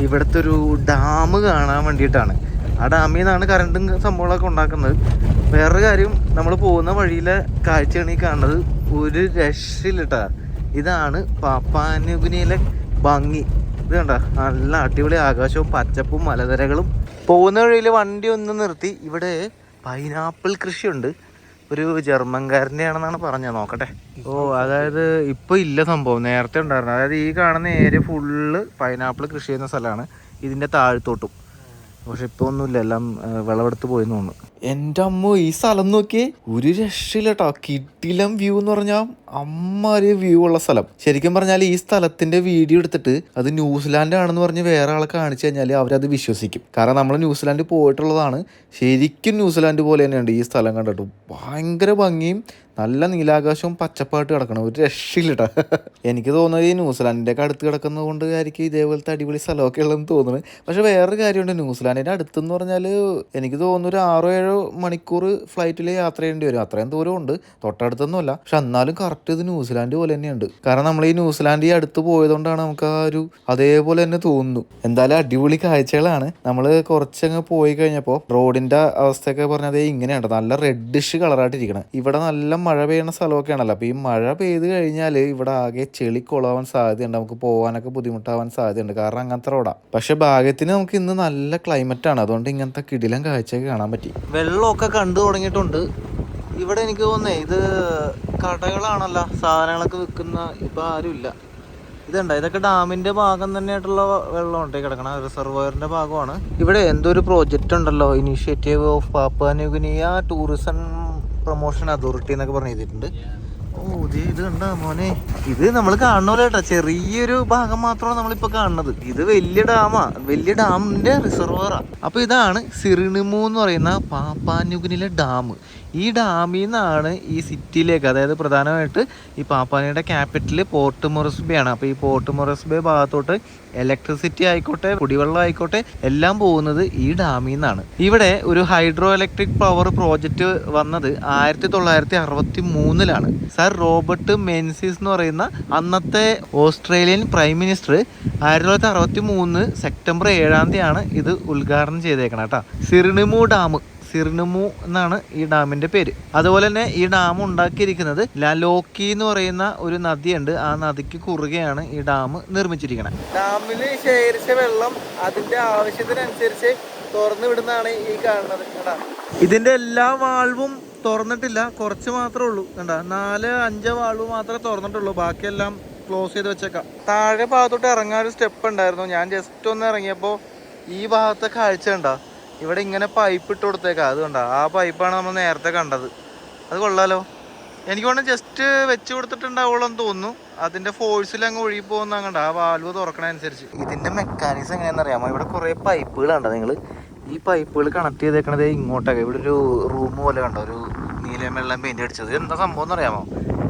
ഇവിടുത്തെ ഒരു ഡാം കാണാൻ വേണ്ടിയിട്ടാണ്. ആ ഡാമിൽ നിന്നാണ് കറണ്ടും സംഭവങ്ങളൊക്കെ ഉണ്ടാക്കുന്നത്. വേറൊരു കാര്യം, നമ്മൾ പോകുന്ന വഴിയിലെ കാഴ്ചയാണ് ഈ കാണുന്നത്. ഒരു രക്ഷയിലിട്ടാ. ഇതാണ് പാപ്പാനുഗിനിയിലെ ഭംഗി. ഇത് കണ്ട, നല്ല അടിപൊളി ആകാശവും പച്ചപ്പും മലനിരകളും. പോകുന്ന വഴിയിൽ വണ്ടി ഒന്ന് നിർത്തി. ഇവിടെ പൈനാപ്പിൾ കൃഷിയുണ്ട്. ഒരു ജർമ്മൻകാരൻ്റെ ആണെന്നാണ് പറഞ്ഞത്, നോക്കട്ടെ. ഓ അതായത് ഇപ്പൊ ഇല്ല സംഭവം, നേരത്തെ ഉണ്ടായിരുന്നു. അതായത് ഈ കാണുന്ന ഏരിയ ഫുള്ള് പൈനാപ്പിൾ കൃഷി ചെയ്യുന്ന സ്ഥലമാണ്, ഇതിന്റെ താഴ്ത്തോട്ടും. പക്ഷെ ഇപ്പൊ ഒന്നുമില്ല, എല്ലാം വിളവെടുത്ത് പോയെന്ന് തോന്നുന്നു. എൻ്റെ അമ്മ, ഈ സ്ഥലം നോക്കിയേ, ഒരു രക്ഷയില്ല കേട്ടോ. കിടിലം വ്യൂ എന്ന് പറഞ്ഞാൽ അമ്മാതിരി വ്യൂ ഉള്ള സ്ഥലം. ശരിക്കും പറഞ്ഞാൽ ഈ സ്ഥലത്തിന്റെ വീഡിയോ എടുത്തിട്ട് അത് ന്യൂസിലാൻഡ് ആണെന്ന് പറഞ്ഞ് വേറെ ആളെ കാണിച്ചു കഴിഞ്ഞാൽ അവരത് വിശ്വസിക്കും. കാരണം നമ്മൾ ന്യൂസിലാൻഡ് പോയിട്ടുള്ളതാണ്. ശരിക്കും ന്യൂസിലാൻഡ് പോലെ തന്നെയുണ്ട് ഈ സ്ഥലം കണ്ടിട്ട്. ഭയങ്കര ഭംഗിയും നല്ല നീലാകാശവും പച്ചപ്പായിട്ട് കിടക്കണം, ഒരു രക്ഷയില്ലട്ടാ. എനിക്ക് തോന്നുന്നത് ഈ ന്യൂസിലാൻഡിൻ്റെ ഒക്കെ അടുത്ത് കിടക്കുന്നത് കൊണ്ട് ആയിരിക്കും ഇതേപോലത്തെ അടിപൊളി സ്ഥലമൊക്കെ ഉള്ളതെന്ന് തോന്നുന്നത്. പക്ഷെ വേറൊരു കാര്യമുണ്ട്, ന്യൂസിലാൻഡിൻ്റെ അടുത്തെന്ന് പറഞ്ഞാൽ എനിക്ക് തോന്നുന്നു ഒരു 6-7 മണിക്കൂർ ഫ്ലൈറ്റിൽ യാത്ര ചെയ്യേണ്ടി വരും. അത്രയും ദൂരമുണ്ട്, തൊട്ടടുത്തൊന്നുമല്ല. പക്ഷെ എന്നാലും കറക്റ്റ് ഇത് ന്യൂസിലാൻഡ് പോലെ തന്നെയുണ്ട്. കാരണം നമ്മൾ ഈ ന്യൂസിലാൻഡ് ഈ അടുത്ത് പോയതുകൊണ്ടാണ് നമുക്ക് ആ ഒരു അതേപോലെ തന്നെ തോന്നുന്നു. എന്തായാലും അടിപൊളി കാഴ്ചകളാണ്. നമ്മൾ കുറച്ചങ്ങ് പോയി കഴിഞ്ഞപ്പോൾ റോഡിൻ്റെ അവസ്ഥയൊക്കെ പറഞ്ഞത് ഇങ്ങനെയുണ്ട്, നല്ല റെഡിഷ് കളറായിട്ടിരിക്കണം. ഇവിടെ നല്ല മഴ പെയ്യുന്ന സ്ഥലമൊക്കെ ആണല്ലോ. അപ്പോൾ ഈ മഴ പെയ്ത് കഴിഞ്ഞാൽ ഇവിടെ ആകെ ചെളിക്കൊളാവാൻ സാധ്യതയുണ്ട്, നമുക്ക് പോകാനൊക്കെ ബുദ്ധിമുട്ടാവാൻ സാധ്യതയുണ്ട്. കാരണം അങ്ങനത്തെ റോഡാണ്. പക്ഷെ ഭാഗ്യത്തിന് നമുക്ക് ഇന്ന് നല്ല ക്ലൈമറ്റാണ്, അതുകൊണ്ട് ഇങ്ങനത്തെ കിടിലം കാഴ്ചയൊക്കെ കാണാൻ പറ്റി. വെള്ളമൊക്കെ കണ്ടു തുടങ്ങിയിട്ടുണ്ട്. ഇവിടെ എനിക്ക് തോന്നുന്നേ ഇത് കടകളാണല്ലോ, സാധനങ്ങളൊക്കെ വിൽക്കുന്ന. ഇപ്പം ആരുമില്ല. ഇതുണ്ട്, ഇതൊക്കെ ഡാമിന്റെ ഭാഗം തന്നെയായിട്ടുള്ള വെള്ളമുണ്ട് കിടക്കണ, റിസർവോയറിന്റെ ഭാഗമാണ്. ഇവിടെ എന്തോ ഒരു പ്രോജക്റ്റ് ഉണ്ടല്ലോ, initiative of Papua new guinea tourism promotion authority എന്നൊക്കെ പറഞ്ഞിട്ടുണ്ട്. ഓ ഇത് കണ്ടാ മോനെ, ഇത് നമ്മൾ കാണുന്ന പോലെ കേട്ടോ, ചെറിയൊരു ഭാഗം മാത്രമാണ് നമ്മളിപ്പോ കാണുന്നത്. ഇത് വലിയ ഡാമാ, വലിയ ഡാമിന്റെ റിസർവറാ. അപ്പൊ ഇതാണ് സിറിനിമു എന്ന് പറയുന്ന പാപ്പാ ന്യൂ ഗിനിയിലെ ഡാം. ഈ ഡാമിൽ നിന്നാണ് ഈ സിറ്റിയിലേക്ക്, അതായത് പ്രധാനമായിട്ട് ഈ പാപ്പാനിയുടെ ക്യാപിറ്റൽ പോർട്ട് മൊറിസ്ബേ ആണ്. അപ്പോൾ ഈ പോർട്ട് മൊറിസ്ബേ ഭാഗത്തോട്ട് ഇലക്ട്രിസിറ്റി ആയിക്കോട്ടെ കുടിവെള്ളം ആയിക്കോട്ടെ എല്ലാം പോകുന്നത് ഈ ഡാമിൽ നിന്നാണ്. ഇവിടെ ഒരു ഹൈഡ്രോ ഇലക്ട്രിക് പവർ പ്രോജക്റ്റ് വന്നത് 1963-ലാണ്. സർ റോബർട്ട് മെൻസിസ് എന്ന് പറയുന്ന അന്നത്തെ ഓസ്ട്രേലിയൻ പ്രൈം മിനിസ്റ്റർ 1963 സെപ്റ്റംബർ 7 ഇത് ഉദ്ഘാടനം ചെയ്തേക്കണം കേട്ടോ. സിറിനുമു എന്നാണ് ഈ ഡാമിന്റെ പേര്. അതുപോലെ തന്നെ ഈ ഡാം ഉണ്ടാക്കിയിരിക്കുന്നത് ലലോക്കി എന്ന് പറയുന്ന ഒരു നദിയുണ്ട്. ആ നദിക്ക് കുറുകെയാണ് ഈ ഡാം നിർമ്മിച്ചിരിക്കുന്നത്. ഡാമിൽ ശേഖരിച്ച വെള്ളം അതിന്റെ ആവശ്യത്തിനനുസരിച്ച് തുറന്നു വിടുന്നതാണ് ഈ കാണുന്നത്. കണ്ടാ, ഇതിന്റെ എല്ലാ വാൾവും തുറന്നിട്ടില്ല, കുറച്ച് മാത്രമേ ഉള്ളൂ. കണ്ടാ, 4-5 വാൾവ് മാത്രമേ തുറന്നിട്ടുള്ളൂ, ബാക്കിയെല്ലാം ക്ലോസ് ചെയ്ത് വെച്ചേക്കാം. താഴെ ഭാഗത്തോട്ട് ഇറങ്ങാൻ ഒരു സ്റ്റെപ്പ് ഉണ്ടായിരുന്നു. ഞാൻ ജസ്റ്റ് ഒന്ന് ഇറങ്ങിയപ്പോൾ ഈ ഭാഗത്തെ കാഴ്ച കണ്ടാ, ഇവിടെ ഇങ്ങനെ പൈപ്പ് ഇട്ട് കൊടുത്തേക്കാം. അത് കണ്ടാ, ആ പൈപ്പാണ് നമ്മൾ നേരത്തെ കണ്ടത്. അത് കൊള്ളാലോ. എനിക്ക് വേണം ജസ്റ്റ് വെച്ച് കൊടുത്തിട്ടുണ്ടാവുള്ളൂ എന്ന് തോന്നുന്നു. അതിന്റെ ഫോഴ്സിൽ അങ്ങ് ഒഴുകി പോകുന്ന കണ്ട ആ വാൽവ് തുറക്കണനുസരിച്ച്. ഇതിന്റെ മെക്കാനിസം എങ്ങനെയാണെന്ന് അറിയാമോ? ഇവിടെ കുറെ പൈപ്പുകൾ കണ്ടോ നിങ്ങൾ? ഈ പൈപ്പുകൾ കണക്ട് ചെയ്തേക്കണത് ഇങ്ങോട്ടൊക്കെ. ഇവിടെ ഒരു റൂം പോലെ കണ്ടോ, ഒരു നീലയും വെള്ളം പെയിന്റ് അടിച്ചത്. എന്താ സംഭവം എന്നറിയാമോ?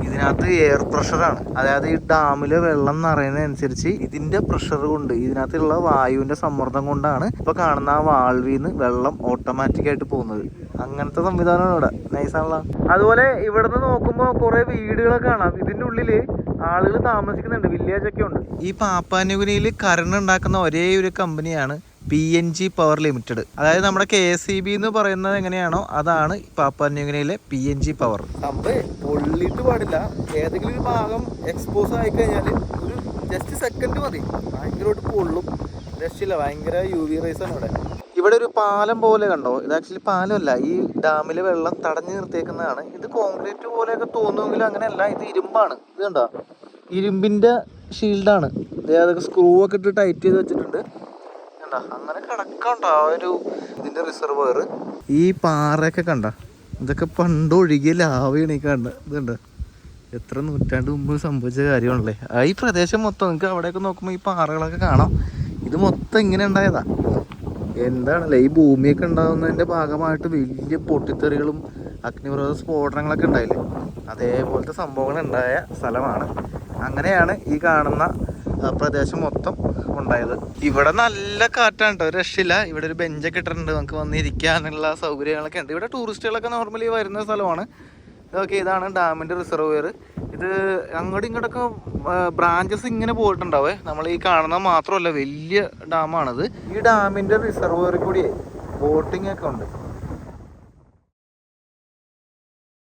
ഇതിനകത്ത് എയർ പ്രഷറാണ്. അതായത് ഈ ഡാമിലെ വെള്ളം നിറയുന്നതനുസരിച്ച് ഇതിന്റെ പ്രഷർ കൊണ്ട്, ഇതിനകത്തുള്ള വായുവിന്റെ സമ്മർദ്ദം കൊണ്ടാണ് ഇപ്പൊ കാണുന്ന ആ വാൾവിൽ നിന്ന് വെള്ളം ഓട്ടോമാറ്റിക് ആയിട്ട് പോകുന്നത്. അങ്ങനത്തെ സംവിധാനമാണ് ഇവിടെ. നൈസാണല്ലോ. അതുപോലെ ഇവിടുന്ന് നോക്കുമ്പോൾ കുറെ വീടുകളൊക്കെ കാണാം. ഇതിന്റെ ഉള്ളില് ആളുകൾ താമസിക്കുന്നുണ്ട്, വില്ലേജ് ഒക്കെ ഉണ്ട്. ഈ പാപ്പാന്യൂഗിനിയിൽ കറണ്ട് ഉണ്ടാക്കുന്ന ഒരേ ഒരു കമ്പനിയാണ് PNG പവർ ലിമിറ്റഡ്. അതായത് നമ്മുടെ KSEB എന്ന് പറയുന്നത് എങ്ങനെയാണോ അതാണ് പാപ്പാന്യൂഗിനിയിലെ PNG പവർ. പൊള്ളിട്ട് പാടില്ല. ഏതെങ്കിലും ഒരു ഭാഗം എക്സ്പോസ് ആയി കഴിഞ്ഞാൽ ഒരു ജസ്റ്റ് സെക്കൻഡ് മതി, ഭയങ്കരമായിട്ട് പൊള്ളും. രക്ഷയില്ല, ഭയങ്കര UV റേസ് ആണ് ഇവിടെ. ഇവിടെ ഒരു പാലം പോലെ കണ്ടോ? ഇത് ആക്ച്വലി പാലമല്ല, ഈ ഡാമിലെ വെള്ളം തടഞ്ഞു നിർത്തിയേക്കുന്നതാണ്. ഇത് കോൺക്രീറ്റ് പോലെയൊക്കെ തോന്നുമെങ്കിലും അങ്ങനെയല്ല, ഇത് ഇരുമ്പാണ്. ഇത് കണ്ടോ, ഇരുമ്പിന്റെ ഷീൽഡാണ്. അതൊക്കെ സ്ക്രൂ ഒക്കെ ഇട്ട് ടൈറ്റ് ചെയ്ത് വെച്ചിട്ടുണ്ട്. അങ്ങനെ കിടക്കണ്ട ആ ഒരു ഇതിന്റെ റിസർവോയർ. ഈ പാറയൊക്കെ കണ്ട, ഇതൊക്കെ പണ്ട് ഒഴുകിയ ലാവയാണ് ഈ കണ്ട. ഇത് കണ്ട, എത്ര നൂറ്റാണ്ട് മുമ്പ് സംഭവിച്ച കാര്യമാണല്ലേ. ഈ പ്രദേശം മൊത്തം നിങ്ങൾക്ക് അവിടെയൊക്കെ നോക്കുമ്പോൾ ഈ പാറകളൊക്കെ കാണാം. ഇത് മൊത്തം ഇങ്ങനെ ഉണ്ടായതാ. എന്താണല്ലേ, ഈ ഭൂമിയൊക്കെ ഉണ്ടാകുന്നതിന്റെ ഭാഗമായിട്ട് വലിയ പൊട്ടിത്തെറികളും അഗ്നിപർവ്വത സ്ഫോടനങ്ങളൊക്കെ ഉണ്ടായില്ലേ, അതേപോലത്തെ സംഭവങ്ങൾ ഉണ്ടായ സ്ഥലമാണ്. അങ്ങനെയാണ് ഈ കാണുന്ന പ്രദേശം മൊത്തം ഉണ്ടായത്. ഇവിടെ നല്ല കാറ്റാണ് കേട്ടോ, രക്ഷയില്ല. ഇവിടെ ഒരു ബെഞ്ചൊക്കെ ഇട്ടിട്ടുണ്ട്, നമുക്ക് വന്നിരിക്കാനുള്ള സൗകര്യങ്ങളൊക്കെ ഉണ്ട്. ഇവിടെ ടൂറിസ്റ്റുകളൊക്കെ നോർമലി വരുന്ന സ്ഥലമാണ്. ഓക്കെ, ഇതാണ് ഡാമിന്റെ റിസർവോയർ. ഇത് അങ്ങോട്ടും ഇങ്ങോട്ടൊക്കെ ബ്രാഞ്ചസ് ഇങ്ങനെ പോയിട്ടുണ്ടാവേ. നമ്മൾ ഈ കാണുന്ന മാത്രമല്ല, വലിയ ഡാമാണിത്. ഈ ഡാമിന്റെ റിസർവോയറിൽ കൂടി ബോട്ടിംഗ് ഒക്കെ ഉണ്ട്.